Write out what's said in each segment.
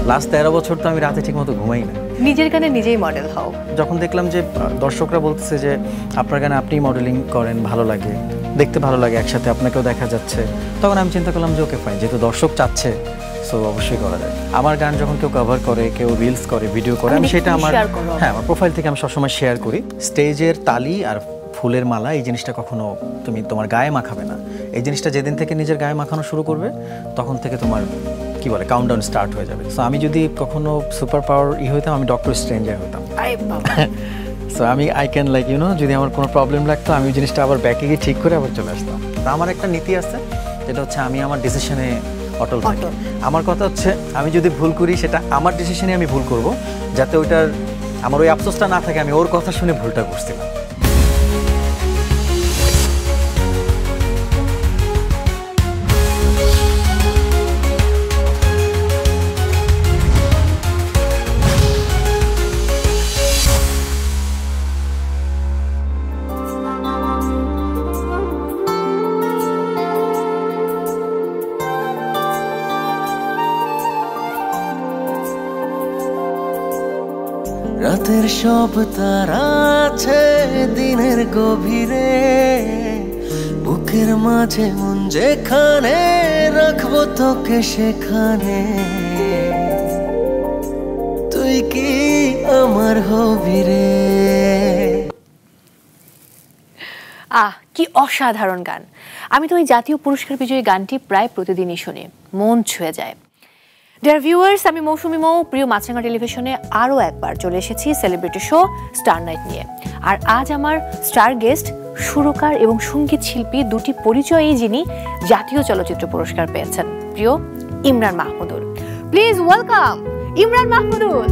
Last 13 বছর তো আমি রাতে ঠিকমতো ঘুমাই না। নিজের গানে নিজেই মডেল হও। যখন দেখলাম যে দর্শকরা বলতেছে যে আপনার গানে আপনিই মডেলিং করেন, ভালো লাগে, দেখতে ভালো লাগে, একসাথে আপনাকেও দেখা যাচ্ছে, তখন আমি চিন্তা করলাম যে ওকে ফাইন, যেহেতু দর্শক চাচ্ছে সো অবশ্যই করা যায়। আমার গান যখন কেউ কভার করে, কেউ রিলস করে, ভিডিও করে, আমি সেটা আমার আমার প্রোফাইল থেকে আমি সবসময় শেয়ার করি। স্টেজের তালি আর ফুলের মালা এই জিনিসটা কখনো তুমি তোমার গায়ে মাখাবে না। এই জিনিসটা যেদিন থেকে নিজের গায়ে মাখানো শুরু করবে তখন থেকে তোমার কি বলে কাউন্টডাউন স্টার্ট হয়ে যাবে। সো আমি যদি কখনো সুপার পাওয়ার হইতাম, আমি ডক্টর স্ট্রেঞ্জার হতাম। সো আমি আই ক্যান লাইক যদি আমার কোনো প্রবলেম লাগতো, আমি ওই জিনিসটা আবার ব্যাকে গিয়ে ঠিক করে আবার চলে আসতাম। আমার একটা নীতি আছে, যেটা হচ্ছে আমি আমার ডিসিশনে অটল থাকি। আমার কথা হচ্ছে আমি যদি ভুল করি সেটা আমার ডিসিশনে আমি ভুল করব, যাতে ওইটার আমার ওই আফসোসটা না থাকে আমি ওর কথা শুনে ভুলটা করছিলাম। রাতের সব তারা আছে দিনের গভীরে, বুকের মাঝে মন যেখানে রাখবো তোকে সেখানে, তুই কি আমার হবি রে। কি অসাধারণ গান। আমি তো ওই জাতীয় পুরস্কার বিজয়ী গানটি প্রায় প্রতিদিনই শুনি, মন ছুঁয়ে যায়। ডিয়ার ভিউয়ার্স, আমি মৌসুমী মৌ, প্রিয় মাছরাঙা টেলিভিশনে আরও একবার চলে এসেছি সেলিব্রিটি শো স্টার নাইট নিয়ে। আর আজ আমার স্টার গেস্ট সুরকার এবং সঙ্গীত শিল্পী, দুটি পরিচয়েই যিনি জাতীয় চলচ্চিত্র পুরস্কার পেয়েছেন, প্রিয় Imran Mahmudul. Please welcome Imran Mahmudul.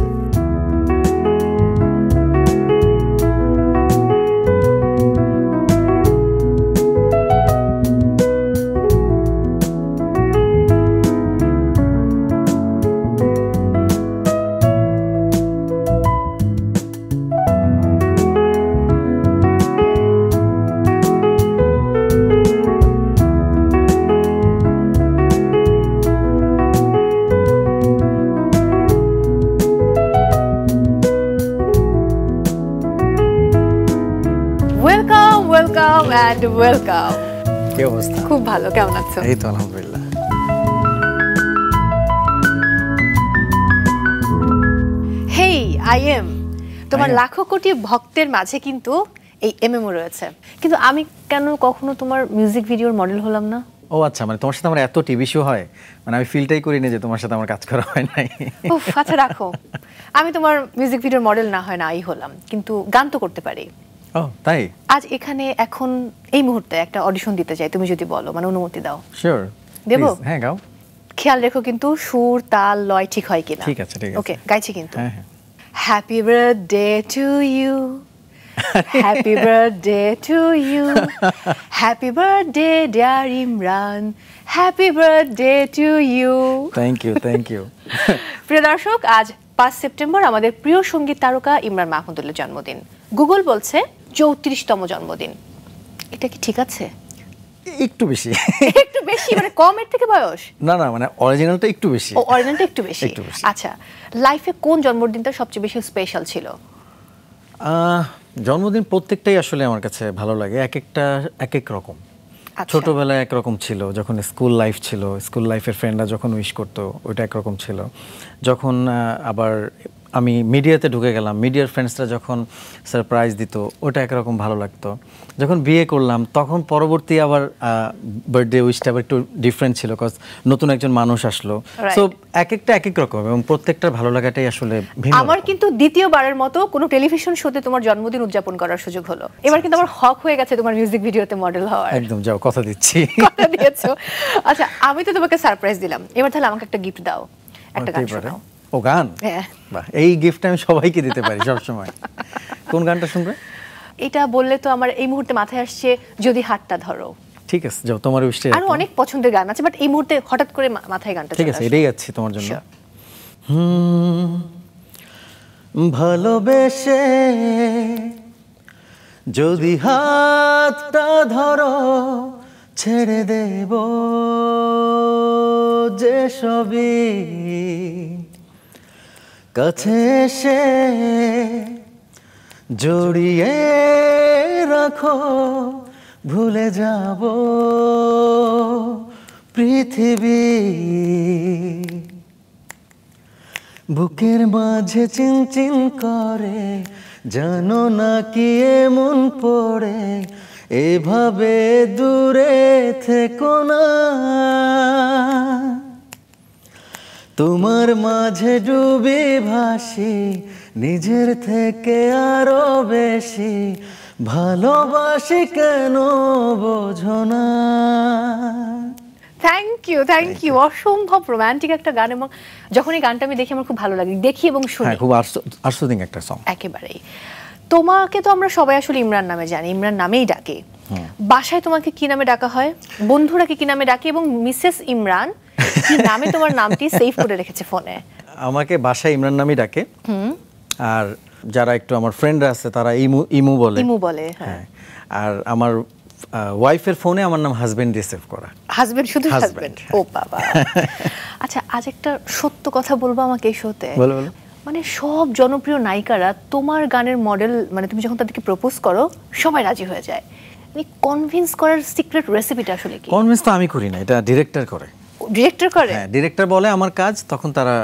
And welcome. কি অবস্থা? খুব ভালো, কেমন আছো? এই তো আলহামদুলিল্লাহ। হেই, আই এম তোমার লাখো কোটি ভক্তের মাঝে কিন্তু এই এমএমও রয়েছে, কিন্তু আমি কেন কখনো তোমার মিউজিক ভিডিওর মডেল হলাম না? ও আচ্ছা, মানে তোমার সাথে আমার এত টিভি শো হয়, মানে আমি ফিলটাই করি না যে তোমার সাথে আমার কাজ করা হয় নাই। উফ, আচ্ছা রাখো, আমি তোমার মিউজিক ভিডিওর মডেল না হয় না আই হলাম, কিন্তু গান তো করতে পারি। ও তাই? আজ এখানে এখন এই মুহূর্তে একটা অডিশন দিতে চাই, তুমি যদি বলো, মানে অনুমতি দাও। শিওর, দেবো? হ্যাঁ গাও। খেয়াল রেখো কিন্তু সুর তাল লয় ঠিক হয় কিনা। ঠিক আছে, ঠিক আছে। ওকে, গাইছি কিন্তু। হ্যাঁ হ্যাঁ। Happy birthday to you, happy birthday to you, happy birthday dear Imran, happy birthday to you. Thank you, thank you. প্রিয় দর্শক, আজ 5 সেপ্টেম্বর আমাদের প্রিয় সঙ্গীত তারকা ইমরান মাহমুদুলের জন্মদিন। গুগল বলছে 34তম জন্মদিন। এটা কি ঠিক আছে? একটু বেশি। একটু বেশি মানে কম এর থেকে বয়স? না না, মানে অরিজিনালটা একটু বেশি। ও, অরিজিনালটা একটু বেশি। আচ্ছা, লাইফে কোন জন্মদিনটা সবচেয়ে বেশি স্পেশাল ছিল? জন্মদিন প্রত্যেকটাই আসলে আমার কাছে ভালো লাগে, এক একটা এক এক রকম। ছোটবেলায় একরকম ছিল, যখন স্কুল লাইফ ছিল, স্কুল লাইফের ফ্রেন্ডরা যখন উইশ করতো ওইটা একরকম ছিল। যখন আবার আমি মিডিয়াতে ঢুকে গেলাম, মিডিয়ার ফ্রেন্ডসরা যখন সারপ্রাইজ দিত ওটা একরকম ভালো লাগতো। যখন বিয়ে করলাম তখন পরবর্তী আবার বার্থডে উইশটা আবার একটু ডিফারেন্ট ছিল, কজ নতুন একজন মানুষ আসলো। সো এক একটা এক এক রকম, এবং প্রত্যেকটার ভালো লাগাটাই আসলে ভিন্ন। আমার কিন্তু দ্বিতীয়বারের মতো কোনো টেলিভিশন শোতে তোমার জন্মদিন উদযাপন করার সুযোগ হলো। এবার কিন্তু আমার হক হয়ে গেছে তোমার মিউজিক ভিডিওতে মডেল হওয়ার। একদম, যাও, কথা দিচ্ছি। কথা দিয়েছো। আচ্ছা, আমি তো তোমাকে সারপ্রাইজ দিলাম, এবার তাহলে আমাকে একটা গিফট দাও, একটা গান শোনাও। ও, গান? হ্যাঁ। বাহ, এই গিফট আমি সবাইকে দিতে পারি সব সময়। কোন গানটা শুনবে? এটা বললে তো আমার এই মুহূর্তে মাথায় আসছে যদি হাতটা ধরো। ঠিক আছে, যাও, তোমার উইশটা। আরো অনেক পছন্দের গান আছে, বাট এই মুহূর্তে হঠাৎ করে মাথায় গানটা চলে আসে। ঠিক আছে, এটাই যাচ্ছি তোমার জন্য। ভালোবেসে যদি হাতটা ধরো, ছেড়ে দেব যে সবই, কাছে এসে জড়িয়ে রাখো, ভুলে যাব পৃথিবী। বুকের মাঝে চিনচিন করে, জানো না কি এমন পড়ে, এভাবে দূরে থেকো না। তোমার মাঝে ডুবে ভাসি, নিজের থেকে আরো বেশি ভালোবাসি, কেন বোঝো না। থ্যাংক ইউ অসম্ভব রোমান্টিক একটা গান, এবং যখন এই গানটা আমি দেখি আমার খুব ভালো লাগে, দেখি এবং শুনি। খুব আর্টসুদিং একটা সং। একেবারেই। তোমাকে তো আমরা সবাই আসলে ইমরান নামে জানি, ইমরান নামেই ডাকে। বাসায় তোমাকে কি নামে ডাকা হয়, বন্ধুরা কি নামে ডাকে, এবং মিসেস ইমরান কি নামে তোমার নামটি সেভ করে রেখেছে ফোনে? আমাকে বাসায় ইমরান নামই ডাকে, আর যারা একটু আমার ফ্রেন্ডরা আছে তারা ইমু বলে। হ্যাঁ, আর আমার ওয়াইফের ফোনে আমার নাম হাজবেন্ড দিয়ে সেভ করা। হাজবেন্ড, শুধু হাজবেন্ড? ও বাবা। আচ্ছা, আজ একটা সত্য কথা বলবো আমাকে এই শোতে। বলো। মানে সব জনপ্রিয় নায়িকারা তোমার গানের মডেল, মানে তুমি যখন তাদেরকে প্রপোজ করো সবাই রাজি হয়ে যায়। মানে কনভিন্স করার সিক্রেট রেসিপিটা আসলে কি? কনভিন্স তো আমি করি না, এটা ডিরেক্টর করে। ডিরেক্টর করে? হ্যাঁ, ডিরেক্টর বলে আমার কাজ, তখন তারা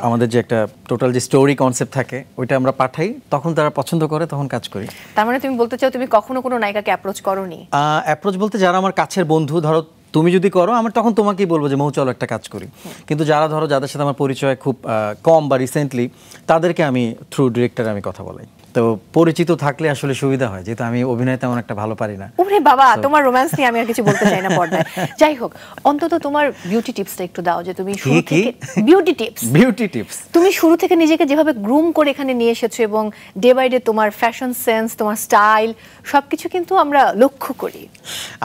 আমাদের যে একটা টোটাল যে স্টোরি কনসেপ্ট থাকে ওইটা আমরা পাঠাই, তখন তারা পছন্দ করে, তখন কাজ করি। তার মানে তুমি বলতে চাও তুমি কখনো কোনো নায়িকাকে অ্যাপ্রোচ করোনি? অ্যাপ্রোচ বলতে যারা আমার কাছের বন্ধু, ধরো তুমি যদি করো আমার তখন তোমাকেই বলবো যে মৌ চলো একটা কাজ করি। কিন্তু যাদের সাথে আমার পরিচয় খুব কম বা রিসেন্টলি, তাদেরকে আমি থ্রু ডিরেক্টর আমি কথা বলাই। তো পরিচিত থাকলে আসলে সুবিধা হয়, যেহেতু আমি অভিনয় তেমন একটা ভালো পারি না। ওরে বাবা, তোমার রোম্যান্স নিয়ে আমি আর কিছু বলতে চাই না পর্দায়। যাই হোক, অন্তত তোমার বিউটি টিপসটা একটু দাও, যে তুমি শুরু থেকে বিউটি টিপস তুমি শুরু থেকে নিজেকে যেভাবে গ্রুম করে এখানে নিয়ে এসেছো, এবং ডে বাই ডে তোমার ফ্যাশন সেন্স, তোমার স্টাইল সবকিছু কিন্তু আমরা লক্ষ্য করি।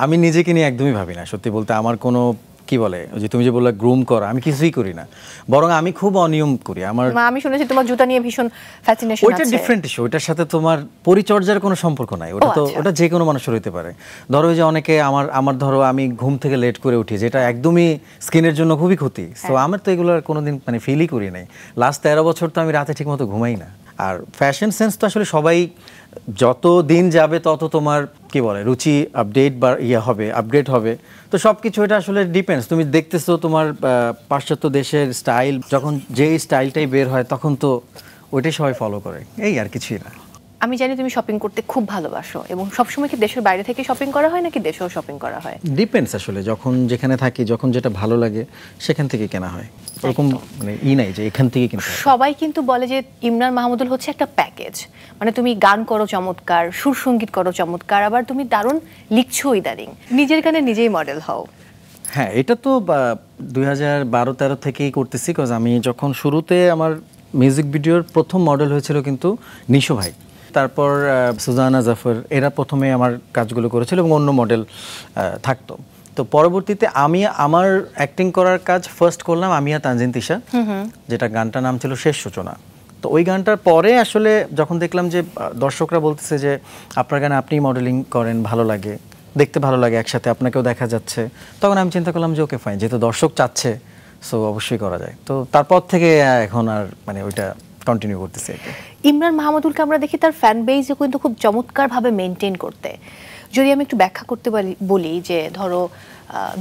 আমি নিজেকে নিয়ে একদমই ভাবি না, সত্যি বলতে। আমার কোনো কি বলে, যে তুমি যে বললে গ্রুম করা, আমি কিছুই করি না, বরং আমি খুব অনিয়ম করি। আমি শুনেছি তোমার জুতা নিয়ে ভীষণ ফ্যাসিনেশন আছে। ওইটা ডিফারেন্ট ইস্যু, ওইটার সাথে তোমার পরিচর্যার কোনো সম্পর্ক নাই। ওটা যে কোনো মানুষের হইতে পারে। ধরো যে অনেকে আমার ধরো আমি ঘুম থেকে লেট করে উঠি, যেটা একদমই স্কিনের জন্য খুবই ক্ষতি। তো আমার তো এগুলোর কোনোদিন মানে ফিলই করি নাই। লাস্ট 13 বছর তো আমি রাতে ঠিকমতো ঘুমাই না। আর ফ্যাশন সেন্স তো আসলে সবাই, যত দিন যাবে তত তোমার কি বলে রুচি আপডেট হবে। তো সব কিছু এটা আসলে ডিপেন্ডস। তুমি দেখতেছো তোমার পাশ্চাত্য দেশের স্টাইল, যখন যেই স্টাইলটাই বের হয় তখন তো ওইটাই সবাই ফলো করে, এই আর কিছুই না। আমি জানি তুমি শপিং করতে খুব ভালোবাসো, এবং সবসময় কি দেশের বাইরে থেকে শপিং করা হয় নাকি দেশেও শপিং করা হয়? ডিপেন্ডস আসলে, যখন যেখানে থাকি, যখন যেটা ভালো লাগে সেখান থেকে কেনা হয়। ওরকম মানে নাই যে এখান থেকে কিনতে হয়। সবাই কিন্তু বলে যে ইমরান মাহমুদুল হচ্ছে একটা প্যাকেজ। মানে তুমি গান করো চমৎকার, সুর সঙ্গীত করো চমৎকার, আবার তুমি দারুণ লিখছো ইদানিং, নিজের গানে নিজেই মডেল হও। হ্যাঁ, এটা তো 2012-13 থেকেই করতেছি। কজ আমি যখন শুরুতে আমার মিউজিক ভিডিওর প্রথম মডেল হয়েছিল কিন্তু নিশো ভাই, তারপর সুজানা জাফর, এরা প্রথমে আমার কাজগুলো করেছিল এবং অন্য মডেল থাকতো। তো পরবর্তীতে আমি আমার অ্যাক্টিং করার কাজ ফার্স্ট করলাম আমিয়া তানজিন তিশা, যেটা গানটার নাম ছিল শেষ সূচনা। তো ওই গানটার পরে আসলে যখন দেখলাম যে দর্শকরা বলতেছে যে আপনার গানে আপনি মডেলিং করেন, ভালো লাগে, দেখতে ভালো লাগে, একসাথে আপনাকেও দেখা যাচ্ছে, তখন আমি চিন্তা করলাম যে ওকে ফাইন, যেহেতু দর্শক চাচ্ছে সো অবশ্যই করা যায়। তো তারপর থেকে এখন আর মানে ওইটা কন্টিনিউ করতেছি। ইমরান মাহমুদুলকে আমরা দেখি তার ফ্যান বেজও কিন্তু খুব চমৎকারভাবে মেনটেন করতে। যদি আমি একটু ব্যাখ্যা করতে বলি যে ধরো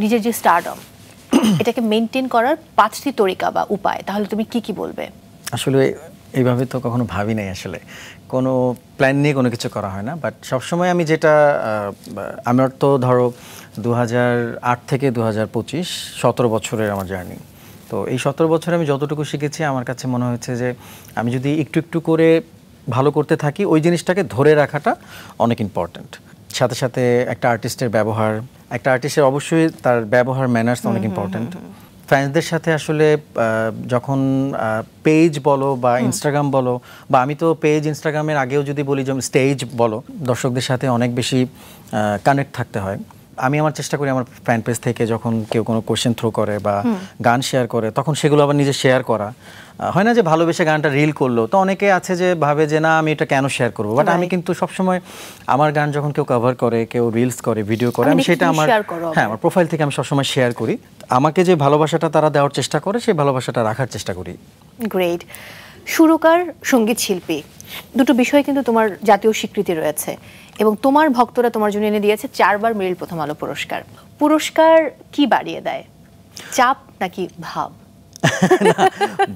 নিজের যে স্টারডম, এটাকে মেনটেন করার 5টি তরিকা বা উপায়, তাহলে তুমি কি কি বলবে? আসলে এইভাবে তো কখনো ভাবি নাই, আসলে কোনো প্ল্যান নিয়ে কোনো কিছু করা হয় না। বাট সবসময় আমি যেটা, আমার তো ধরো 2008 থেকে 2025 17 বছরের আমার জার্নি। তো এই 17 বছরে আমি যতটুকু শিখেছি, আমার কাছে মনে হয়েছে যে আমি যদি একটু একটু করে ভালো করতে থাকি, ওই জিনিসটাকে ধরে রাখাটা অনেক ইম্পর্ট্যান্ট। সাথে সাথে একটা আর্টিস্টের ব্যবহার, একটা আর্টিস্টের অবশ্যই তার ব্যবহার, ম্যানার্স অনেক ইম্পর্ট্যান্ট। ফ্যান্সদের সাথে আসলে যখন পেজ বলো বা ইনস্টাগ্রাম বলো, বা আমি তো পেজ ইনস্টাগ্রামের আগেও যদি বলি যেমন স্টেজ বলো, দর্শকদের সাথে অনেক বেশি কানেক্ট থাকতে হয়। আমি আমার চেষ্টা করি আমার ফ্যান পেজ থেকে যখন কেউ কোনো কোশ্চেন থ্রো করে বা গান শেয়ার করে, তখন সেগুলো আবার নিজে শেয়ার করা। হয় না যে ভালোবেসে গানটা রিল করলো, তো অনেকে আছে যে ভাবে যে না আমি এটা কেন শেয়ার করবো। বাট আমি কিন্তু সবসময় আমার গান যখন কেউ কভার করে, কেউ রিলস করে, ভিডিও করে, আমি সেটা আমার আমার প্রোফাইল থেকে আমি সবসময় শেয়ার করি। আমাকে যে ভালোবাসাটা তারা দেওয়ার চেষ্টা করে, সেই ভালোবাসাটা রাখার চেষ্টা করি। গ্রেট। সুরকার, সঙ্গীত শিল্পী দুটো বিষয় কিন্তু তোমার জাতীয় স্বীকৃতি রয়েছে এবং তোমার ভক্তরা তোমার জন্য এনে দিয়েছে 4 বার মেরিল প্রথম আলো পুরস্কার। পুরস্কার কি বাড়িয়ে দেয়, চাপ নাকি ভাব?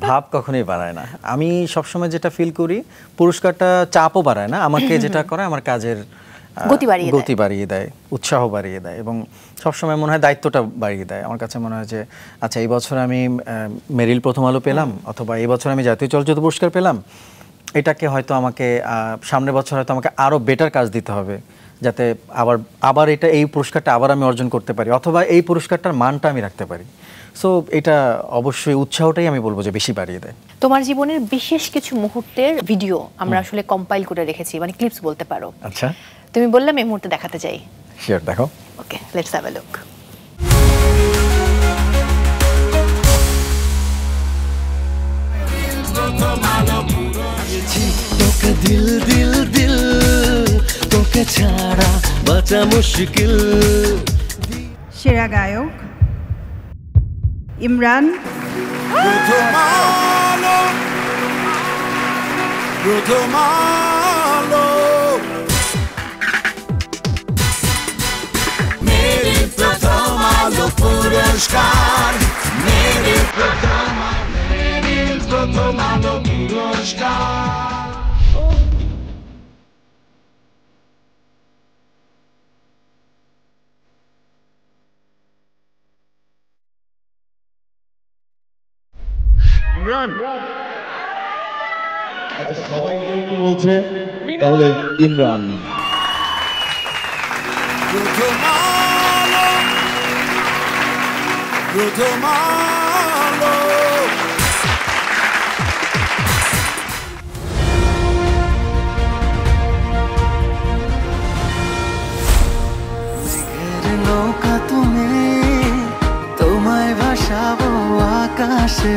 ভাব কখনোই বাড়ায় না। আমি সবসময় যেটা ফিল করি, পুরস্কারটা চাপও বাড়ায় না, আমাকে যেটা করে আমার কাজের গতি বাড়িয়ে দেয়, উৎসাহ বাড়িয়ে দেয় এবং সবসময় মনে হয় দায়িত্বটা বাড়িয়ে দেয়। আমার কাছে মনে হয় যে আচ্ছা এই বছর আমি মেরিল প্রথম আলো পেলাম অথবা এই বছর আমি জাতীয় চলচ্চিত্র পুরস্কার পেলাম, এটাকে হয়তো আমাকে সামনের বছর হয়তো আমাকে আরও বেটার কাজ দিতে হবে যাতে আবার এই পুরস্কারটা আবার আমি অর্জন করতে পারি অথবা এই পুরস্কারটার মানটা আমি রাখতে পারি। সো এটা অবশ্যই উৎসাহটাই আমি বলবো যে বেশি বাড়িয়ে দেয়। তোমার জীবনের বিশেষ কিছু মুহূর্তের ভিডিও আমরা আসলে কম্পাইল করে রেখেছি, মানে ক্লিপস বলতে পারো। আচ্ছা, তুমি বললাম এই মুহূর্তে দেখাতে চাই। শিওর, দেখো। ওকে, লেটস হ্যাভ আ লুক। তোকে দিল দিল দিল, তোকে ছাড়া বাঁচা মুশকিল। সেরা গায়ক ইমরান। প্রথম আলো, প্রথম আলো, মেরি প্রথম আলো পুরস্কার, মেরি প্রথম আলো পুরস্কার। সবাই বলছে তাহলে ইমরান। প্রথম আলো, প্রথম আলো, মেঘের নৌকা তুমি, তোমায় ভাসাবো আকাশে।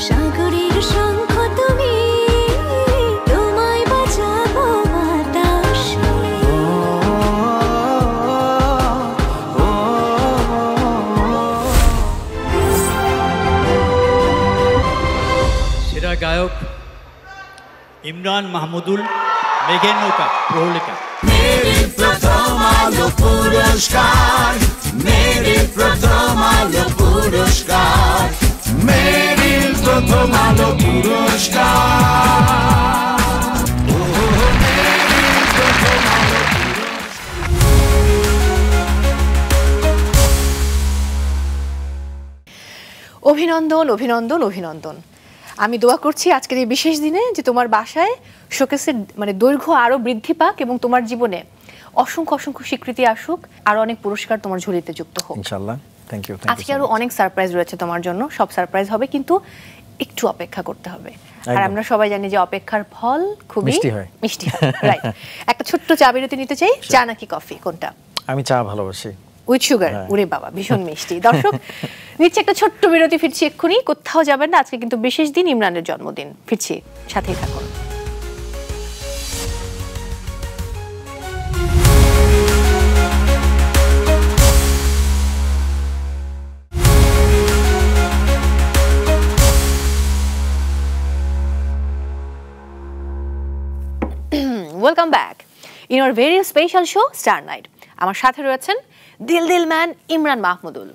সাগরের শঙ্খ তুমি, তোমায় বাঁচাবো বাতাসে। সেরা গায়ক ইমরান মাহমুদুল, মেঘের নৌকা, প্রহলিকা। মেরি প্রথম আলো পুরস্কার, মেরি প্রথম আলো পুরস্কার, মেরি প্রথম আলো পুরস্কার। অভিনন্দন, অভিনন্দন, অভিনন্দন। আমি দোয়া করছি আজকের এই বিশেষ দিনে যে তোমার বাসায় শোকেসের মানে দৈর্ঘ্য আরো বৃদ্ধি পাক এবং তোমার জীবনে অসংখ্য অসংখ্য স্বীকৃতি আসুক, আর অনেক পুরস্কার তোমার ঝুলিতে যুক্ত হোক ইনশাআল্লাহ। Thank you. আজকে আরো অনেক সারপ্রাইজ রয়েছে তোমার জন্য, সব সারপ্রাইজ হবে কিন্তু একটু অপেক্ষা করতে হবে। আর আমরা সবাই জানি যে অপেক্ষার ফল খুবই মিষ্টি হয়। রাইট, একটা ছোট্ট চা বিরতি নিতে চাই। চা নাকি কফি, কোনটা? আমি চা ভালোবাসি, উইথ সুগার। ওরে বাবা, ভীষণ মিষ্টি। দর্শক, নিচ্ছে একটা ছোট্ট বিরতি, ফিরছি এক্ষুনি, কোথাও যাবেন না। আজকে কিন্তু বিশেষ দিন, ইমরানের জন্মদিন। ফিরছি, সাথেই থাকুন। Welcome back in our very special show star night. আমার সাথে রয়েছেন দিল দিল ম্যান ইমরান মাহমুদুল।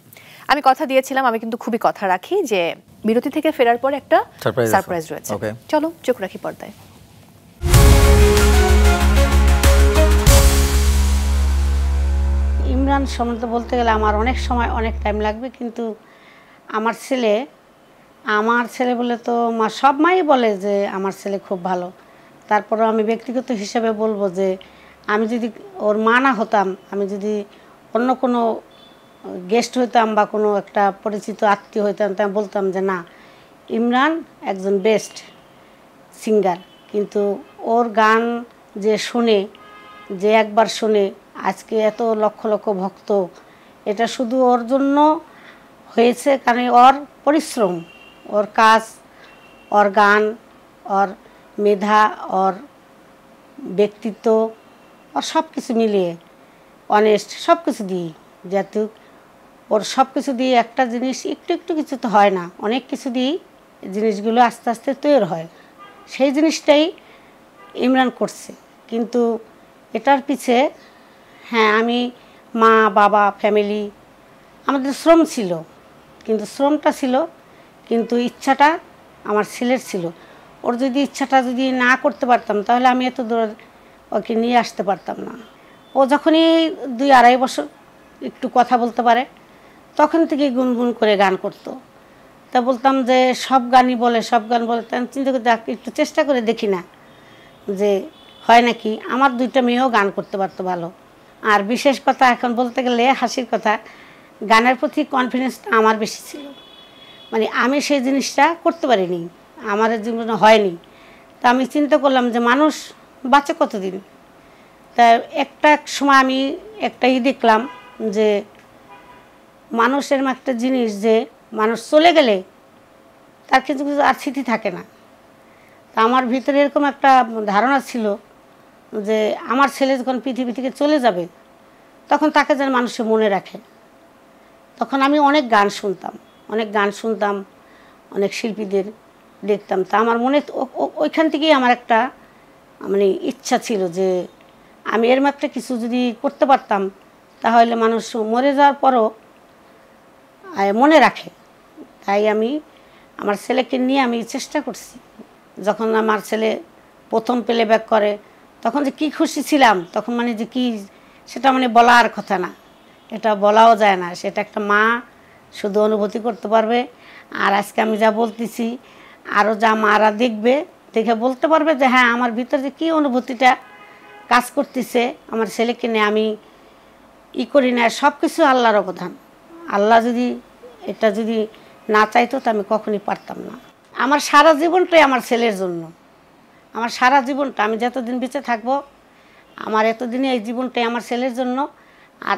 আমি কথা দিয়েছিলাম, আমি কিন্তু খুবই কথা রাখি, যে বিরতি থেকে ফেরার পর একটা সারপ্রাইজ রয়েছে। চলো চোখ রাখি পর্দায়। ইমরান সম্বন্ধে বলতে গেলে আমার অনেক সময় অনেক টাইম লাগবে, কিন্তু আমার ছেলে বলে তো সব মাই বলে যে আমার ছেলে খুব ভালো। তারপরেও আমি ব্যক্তিগত হিসেবে বলবো যে আমি যদি ওর মা না হতাম, আমি যদি অন্য কোনো গেস্ট হইতাম বা কোনো একটা পরিচিত আত্মীয় হইতাম, তা বলতাম যে না, ইমরান একজন বেস্ট সিঙ্গার। কিন্তু ওর গান যে শুনে, যে একবার শুনে আজকে এত লক্ষ লক্ষ ভক্ত, এটা শুধু ওর জন্য হয়েছে, কারণ ওর পরিশ্রম, ওর কাজ, ওর গান, ওর মেধা, ওর ব্যক্তিত্ব, ওর সব কিছু মিলিয়ে অনেস্ট সব কিছু দিই। যেহেতু ওর সব কিছু দিয়ে একটা জিনিস একটু একটু কিছু তো হয় না, অনেক কিছু দিয়েই জিনিসগুলো আস্তে আস্তে তৈরি হয়। সেই জিনিসটাই ইমরান করছে। কিন্তু এটার পিছে হ্যাঁ আমি মা বাবা ফ্যামিলি আমাদের শ্রম ছিল, কিন্তু শ্রমটা ছিল, কিন্তু ইচ্ছাটা আমার ছেলের ছিল। ওর যদি ইচ্ছাটা যদি না করতে পারতাম তাহলে আমি এত দূর ওকে নিয়ে আসতে পারতাম না। ও যখনই 2-2.5 বছর একটু কথা বলতে পারে তখন থেকে গুনগুন করে গান করতো। তা বলতাম যে সব গানই বলে, সব গান বলে। তা চিন্তা করতে একটু চেষ্টা করে দেখি না যে হয় নাকি। আমার 2টা মেয়েও গান করতে পারতো ভালো। আর বিশেষ কথা এখন বলতে গেলে হাসির কথা, গানের প্রতি কনফিডেন্সটা আমার বেশি ছিল। মানে আমি সেই জিনিসটা করতে পারিনি, আমার জীবনে হয়নি। তা আমি চিন্তা করলাম যে মানুষ বাঁচে কতদিন। তা একটা সময় আমি একটাই দেখলাম যে মানুষের একটা জিনিস যে মানুষ চলে গেলে তার কিছু কিছু আর স্মৃতি থাকে না। তা আমার ভিতরে এরকম একটা ধারণা ছিল যে আমার ছেলে যখন পৃথিবী থেকে চলে যাবে তখন তাকে যেন মানুষে মনে রাখে। তখন আমি অনেক গান শুনতাম, অনেক শিল্পীদের দেখতাম। তা আমার মনে ওইখান থেকেই আমার একটা মানে ইচ্ছা ছিল যে আমি এরম একটা কিছু যদি করতে পারতাম তাহলে মানুষ মরে যাওয়ার পরও মনে রাখে। তাই আমি আমার ছেলেকে নিয়ে আমি চেষ্টা করছি। যখন আমার ছেলে প্রথম প্লেব্যাক করে তখন যে কী খুশি ছিলাম, তখন মানে যে কী সেটা মানে বলার কথা না, এটা বলাও যায় না। সেটা একটা মা শুধু অনুভূতি করতে পারবে। আর আজকে আমি যা বলতেছি আরও যা মারা দেখে বলতে পারবে যে হ্যাঁ আমার ভিতরে যে কী অনুভূতিটা কাজ করতেছে আমার ছেলেকে নিয়ে আমি করি না। সব কিছু আল্লাহর অবদান। আল্লাহ যদি এটা যদি না চাইতো তো আমি কখনই পারতাম না। আমার সারা জীবনটাই আমার ছেলের জন্য। আমার সারা জীবনটা আমি যতদিন বেঁচে থাকবো আমার এতদিনে এই জীবনটাই আমার ছেলের জন্য। আর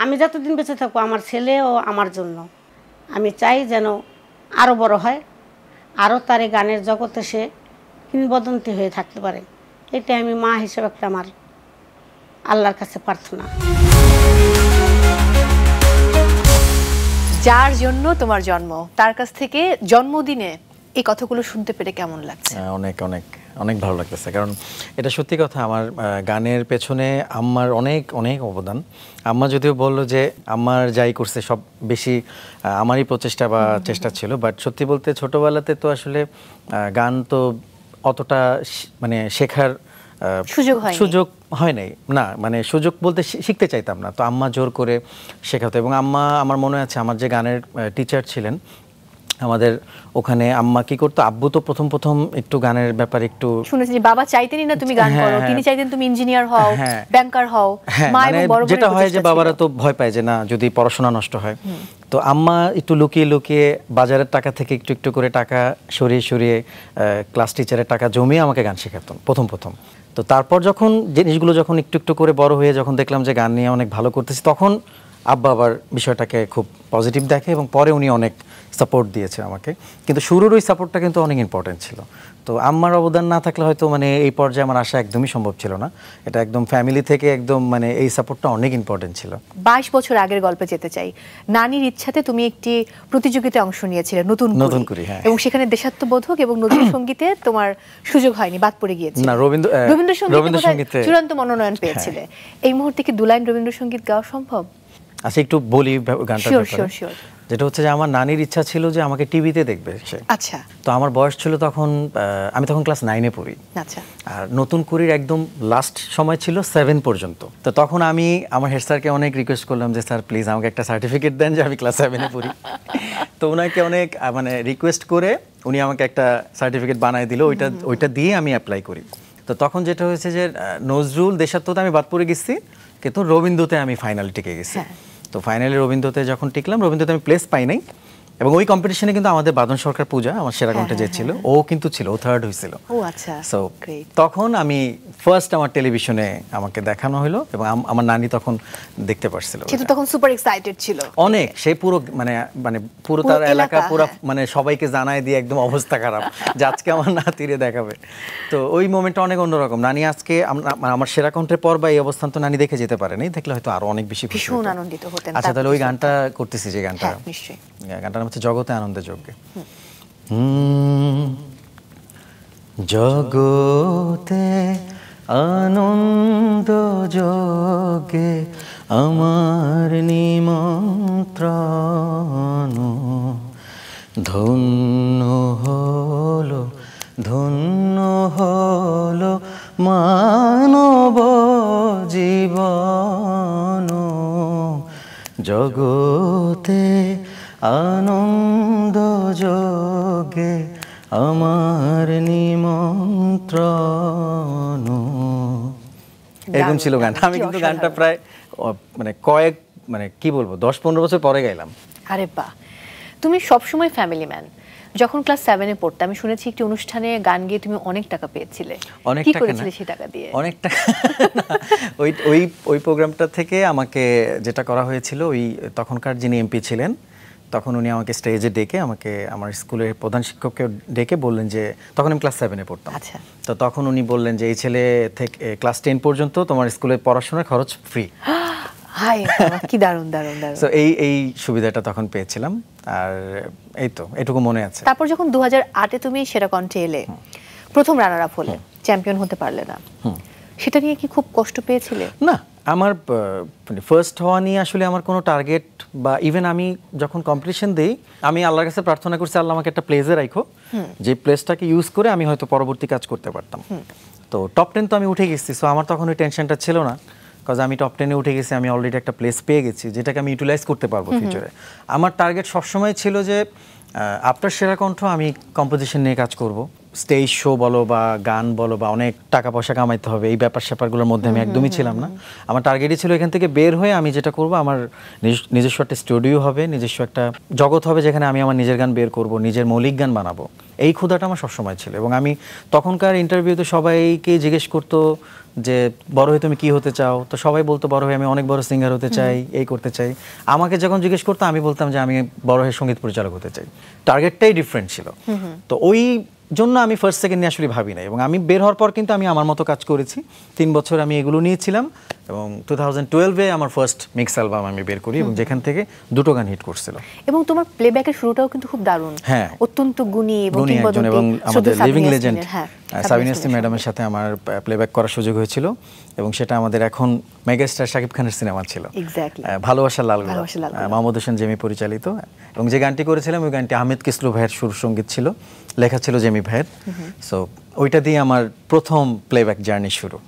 আমি যতদিন বেঁচে থাকবো আমার ছেলেও আমার জন্য। আমি চাই যেন আরও বড় হয়, আরও তার এই গানের জগতে সে কিংবদন্তি হয়ে থাকতে পারে। এটাই আমি মা হিসেবে একটা আমার আল্লাহর কাছে প্রার্থনা। যার জন্য তোমার জন্ম, তার কাছ থেকে জন্মদিনে এই কথাগুলো শুনতে পেরে কেমন লাগছে? অনেক অনেক অনেক ভালো লাগতেছে, কারণ এটা সত্যি কথা। আমার গানের পেছনে আম্মার অনেক অনেক অবদান। আম্মা যদিও বললো যে আম্মার যাই করছে সব বেশি আমারই প্রচেষ্টা বা চেষ্টা ছিল, বাট সত্যি বলতে ছোটোবেলাতে তো আসলে গান তো অতটা মানে শেখার সুযোগ হয় নাই না, মানে সুযোগ বলতে শিখতে চাইতাম না। তো আম্মা জোর করে শেখাতো। এবং আম্মা, আমার মনে আছে আমার যে গানের টিচার ছিলেন আমাদের ওখানে, আম্মা কি করতো, আব্বু তো প্রথম একটু গানের ব্যাপারে একটু শুনেছি যে বাবা চাইতেনই না তুমি গান করো, তিনি চাইতেন তুমি ইঞ্জিনিয়ার হও, ব্যাংকার হও। মা এবং বড় বোনের যেটা হয় যে বাবারা তো ভয় পায় যে না যদি পড়াশোনা নষ্ট হয়। তো আম্মা একটু লুকিয়ে লুকিয়ে বাজারের টাকা থেকে একটু একটু করে টাকা সরিয়ে ক্লাস টিচারের টাকা জমিয়ে আমাকে গান শেখাতেন প্রথম। তো তারপর যখন জিনিসগুলো যখন একটু একটু করে বড় হয়ে যখন দেখলাম যে গান নিয়ে অনেক ভালো করতেছি, তখন আব্বা আবার বিষয়টাকে খুব পজিটিভ দেখে এবং পরে উনি অনেক সাপোর্ট দিয়েছে আমাকে। কিন্তু শুরুর ওই সাপোর্টটা কিন্তু অনেক ইম্পর্টেন্ট ছিল। তো আম্মার অবদান না থাকলে হয়তো মানে এই পর্যায়ে আমার আসা একদমই সম্ভব ছিল না। এটা একদম ফ্যামিলি থেকে একদম মানে এই সাপোর্টটা অনেক ইম্পর্টেন্ট ছিল। 22 বছর আগের গল্পে যেতে চাই। নানির ইচ্ছাতে তুমি একটি প্রতিযোগিতায় অংশ নিয়েছিলে, নতুন করি, এবং সেখানে দেশাত্মবোধক এবং নতুন সঙ্গীতে তোমার সুযোগ হয়নি, বাদ পড়ে গিয়েছিল। না, রবীন্দ্রসঙ্গীতে চূড়ান্ত মনোনয়ন পেয়েছিলে। এই মুহূর্তে কি 2 লাইন রবীন্দ্রসঙ্গীত গাওয়া সম্ভব? আচ্ছা, একটু বলি গানটার ব্যাপারে। যেটা হচ্ছে যে আমার নানির ইচ্ছা ছিল যে আমাকে টিভিতে দেখবে সে। আচ্ছা। তো আমার বয়স ছিল তখন, আমি তখন ক্লাস 9-এ পড়ি। আচ্ছা। আর নতুন কুড়ির একদম লাস্ট সময় ছিল 7 পর্যন্ত। তো তখন আমি আমার হেড স্যারকে অনেক রিকোয়েস্ট করলাম যে স্যার প্লিজ আমাকে একটা সার্টিফিকেট দেন যে আমি ক্লাস 7-এ পড়ি। তো ওনাকে অনেক মানে রিকোয়েস্ট করে উনি আমাকে একটা সার্টিফিকেট বানায় দিল, ওইটা দিয়ে আমি অ্যাপ্লাই করি। তো তখন যেটা হয়েছে যে নজরুল দেশাত্মতে আমি বাদ পড়ে গেছি, কিন্তু রবীন্দ্রতে আমি ফাইনাল টিকে গেছি। তো ফাইনালে রবীন্দ্রতে যখন টিকলাম, রবীন্দ্রতে আমি প্লেস পাই নাই। এবং ওই কম্পিটিশনে কিন্তু আমাদের বাদন সরকার পূজা আমার সেরা কণ্ঠে যে ছিল, ও কিন্তু ছিল, ও 3rd হয়েছিল। ও আচ্ছা। সো তখন আমি ফার্স্ট আমার টেলিভিশনে আমাকে দেখানো হলো এবং আমার নানি তখন দেখতে পারছিল। কিন্তু তখন সুপার এক্সাইটেড ছিল অনেক। সে পুরো মানে পুরো তার এলাকা পুরো মানে সবাইকে জানায় দিয়ে একদম অবস্থা খারাপ যে আজকে আমার নাতিরে দেখাবে। তো ওই মোমেন্টটা অনেক অন্যরকম। নানি আজকে আমার সেরা কণ্ঠের পর বা এই অবস্থান তো নানি দেখে যেতে পারেনি, দেখলে হয়তো আরো অনেক বেশি খুশি হতো, আনন্দিত হতেন। আচ্ছা, তাহলে ওই গানটা করতেছি, যে গানটা নিশ্চয়ই, গানটার নাম হচ্ছে জগতে আনন্দে যজ্ঞে। জগতে আনন্দ যোগে আমার নিমন্ত্রণ, ধন্য হলো মানব জীবন, জগতে আনন্দ যোগে আমার নিমন্ত্রণ। এরকম ছিল গান। আমি কিন্তু গানটা প্রায় মানে কি বলবো 10-15 বছর পরে গাইলাম। আরে বাহ, তুমি সবসময় ফ্যামিলি ম্যান। যখন ক্লাস 7-এ পড়তে আমি শুনেছি একটি অনুষ্ঠানে গান গিয়ে তুমি অনেক টাকা পেয়েছিলে। কি করেছিলে সেই টাকা দিয়ে? অনেক টাকা ওই প্রোগ্রামটা থেকে আমাকে যেটা করা হয়েছিল, ওই তখনকার যিনি এমপি ছিলেন তখন উনি আমাকে স্টেজে ডেকে আমাকে আমার স্কুলের প্রধান শিক্ষককে ডেকে বললেন যে, তখন আমি ক্লাস 7-এ পড়তাম। আচ্ছা। তো তখন উনি বললেন যে এই ছেলে থেকে ক্লাস 10 পর্যন্ত তোমার স্কুলে পড়াশোনার খরচ ফ্রি। হাই, কি দারুণ দারুণ দারুণ। সো এই সুবিধাটা তখন পেয়েছিলাম। আর এই তো এটুকু মনে আছে। তারপর যখন 2008-এ তুমি সেরা কণ্ঠে এলে, প্রথম রানার আপ হলে, চ্যাম্পিয়ন হতে পারলে না, সেটা নিয়ে কি খুব কষ্ট পেয়েছিলে? না, আমার ফার্স্ট হওয়া নিয়ে আসলে আমার কোনো টার্গেট বা ইভেন আমি যখন কম্পিটিশন দিই আমি আল্লাহর কাছে প্রার্থনা করছি, আল্লাহ আমাকে একটা প্লেসে রাখো, যে প্লেসটাকে ইউজ করে আমি হয়তো পরবর্তী কাজ করতে পারতাম। তো টপ 10 তো আমি উঠে গেছি, সো আমার তখন ওই টেনশনটা ছিল না, কারণ আমি টপ 10-এ উঠে গেছি, আমি অলরেডি একটা প্লেস পেয়ে গেছি যেটাকে আমি ইউটিলাইজ করতে পারবো ফিউচারে। আমার টার্গেট সবসময় ছিল যে আপনার সেরা কণ্ঠ আমি কম্পোজিশন নিয়ে কাজ করব, স্টেজ শো বলো বা গান বলো বা অনেক টাকা পয়সা কামাইতে হবে, এই ব্যাপার স্যাপারগুলোর মধ্যে আমি একদমই ছিলাম না। আমার টার্গেটই ছিল এখান থেকে বের হয়ে আমি যেটা করব, আমার নিজস্ব একটা স্টুডিও হবে, নিজস্ব একটা জগৎ হবে যেখানে আমি আমার নিজের গান বের করব, নিজের মৌলিক গান বানাবো। এই ক্ষুধাটা আমার সবসময় ছিল। এবং আমি তখনকার ইন্টারভিউতে সবাইকে জিজ্ঞেস করতো যে বড় হয়ে তুমি কি হতে চাও, তো সবাই বলতো বড় হয়ে আমি অনেক বড় সিঙ্গার হতে চাই, এই করতে চাই। আমাকে যখন জিজ্ঞেস করতো আমি বলতাম যে আমি বড় হয়ে সঙ্গীত পরিচালক হতে চাই। টার্গেটটাই ডিফারেন্ট ছিল। তো ওই জন্য আমি ফার্স্ট সেকেন্ড নিয়ে আসলে ভাবি না। এবং আমি বের হওয়ার পর কিন্তু আমি আমার মতো কাজ করেছি, 3 বছর আমি এগুলো নিয়েছিলাম। এবং 2012-এ আমার ফার্স্ট মিক্স অ্যালবাম আমি বের করি, এবং যেখান থেকে 2টো গান হিট করছিল। এবং তোমার প্লেব্যাকের শুরুটাও কিন্তু খুব দারুণ, হ্যাঁ, অত্যন্ত গুণী এবং আমাদের লিভিং লেজেন্ড সাবিনা ইয়াসমিন ম্যাডামের সাথে আমার প্লেব্যাক করার সুযোগ হয়েছিল। এবং সেটা আমাদের এখন মেগাস্টার শাকিব খানের সিনেমা ছিল, ভালোবাসার লালগোলা, মাহমুদ হোসেন জেমি পরিচালিত। এবং যে গানটি করেছিলাম ওই গানটি আহমেদ কিসলু ভাইয়ের সুর সঙ্গীত ছিল, লেখা ছিল জেমি ভাইয়ের। সো ওইটা দিয়ে আমার প্রথম প্লেব্যাক জার্নি শুরু।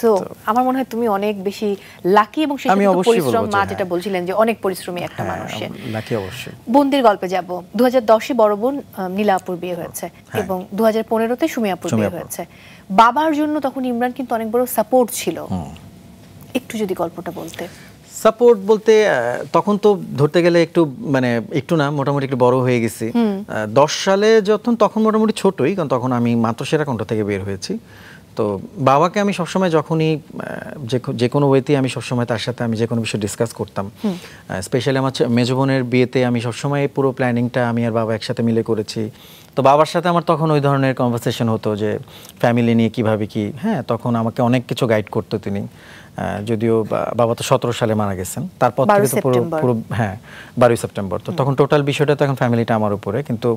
সো আমার মনে হয় তুমি অনেক বেশি লাকি, এবং সেটা পরিশ্রম, মা যেটা বলছিলেন যে অনেক পরিশ্রমী একটা মানুষের। লাকি অবশ্যই। বোনদের গল্পে যাব। 2010-এ বড় বোন নীলা আপুর বিয়ে হয়েছে, এবং 2015-তে সুমি আপুর বিয়ে হয়েছে। বাবার জন্য তখন ইমরান কিন্তু অনেক বড় সাপোর্ট ছিল, একটু যদি গল্পটা বলতে। সাপোর্ট বলতে তখন তো ধরতে গেলে একটু মানে একটু না, মোটামুটি একটু বড় হয়ে গেছি। 10 সালে তখন মোটামুটি ছোটই, কারণ তখন আমি মাত্র সেরা কণ্ঠ থেকে বের হয়েছি। তো বাবাকে আমি সবসময় যখনই যে কোনো ওয়েতে আমি সবসময় তার সাথে আমি যে কোনো বিষয় ডিসকাস করতাম। স্পেশালি আমার মেজো বোনের বিয়েতে আমি সবসময় পুরো প্ল্যানিংটা আমি আর বাবা একসাথে মিলে করেছি। তো বাবার সাথে আমার তখন ওই ধরনের কনভারসেশন হতো যে ফ্যামিলি নিয়ে কীভাবে কি, হ্যাঁ, তখন আমাকে অনেক কিছু গাইড করতো তিনি। যদিও বাবা তো 17 সালে মারা গেছেন, তারপর থেকে তো পুরো 12 সেপ্টেম্বর। তো তখন টোটাল বিষয়টা তো এখন ফ্যামিলিটা আমার উপরে, কিন্তু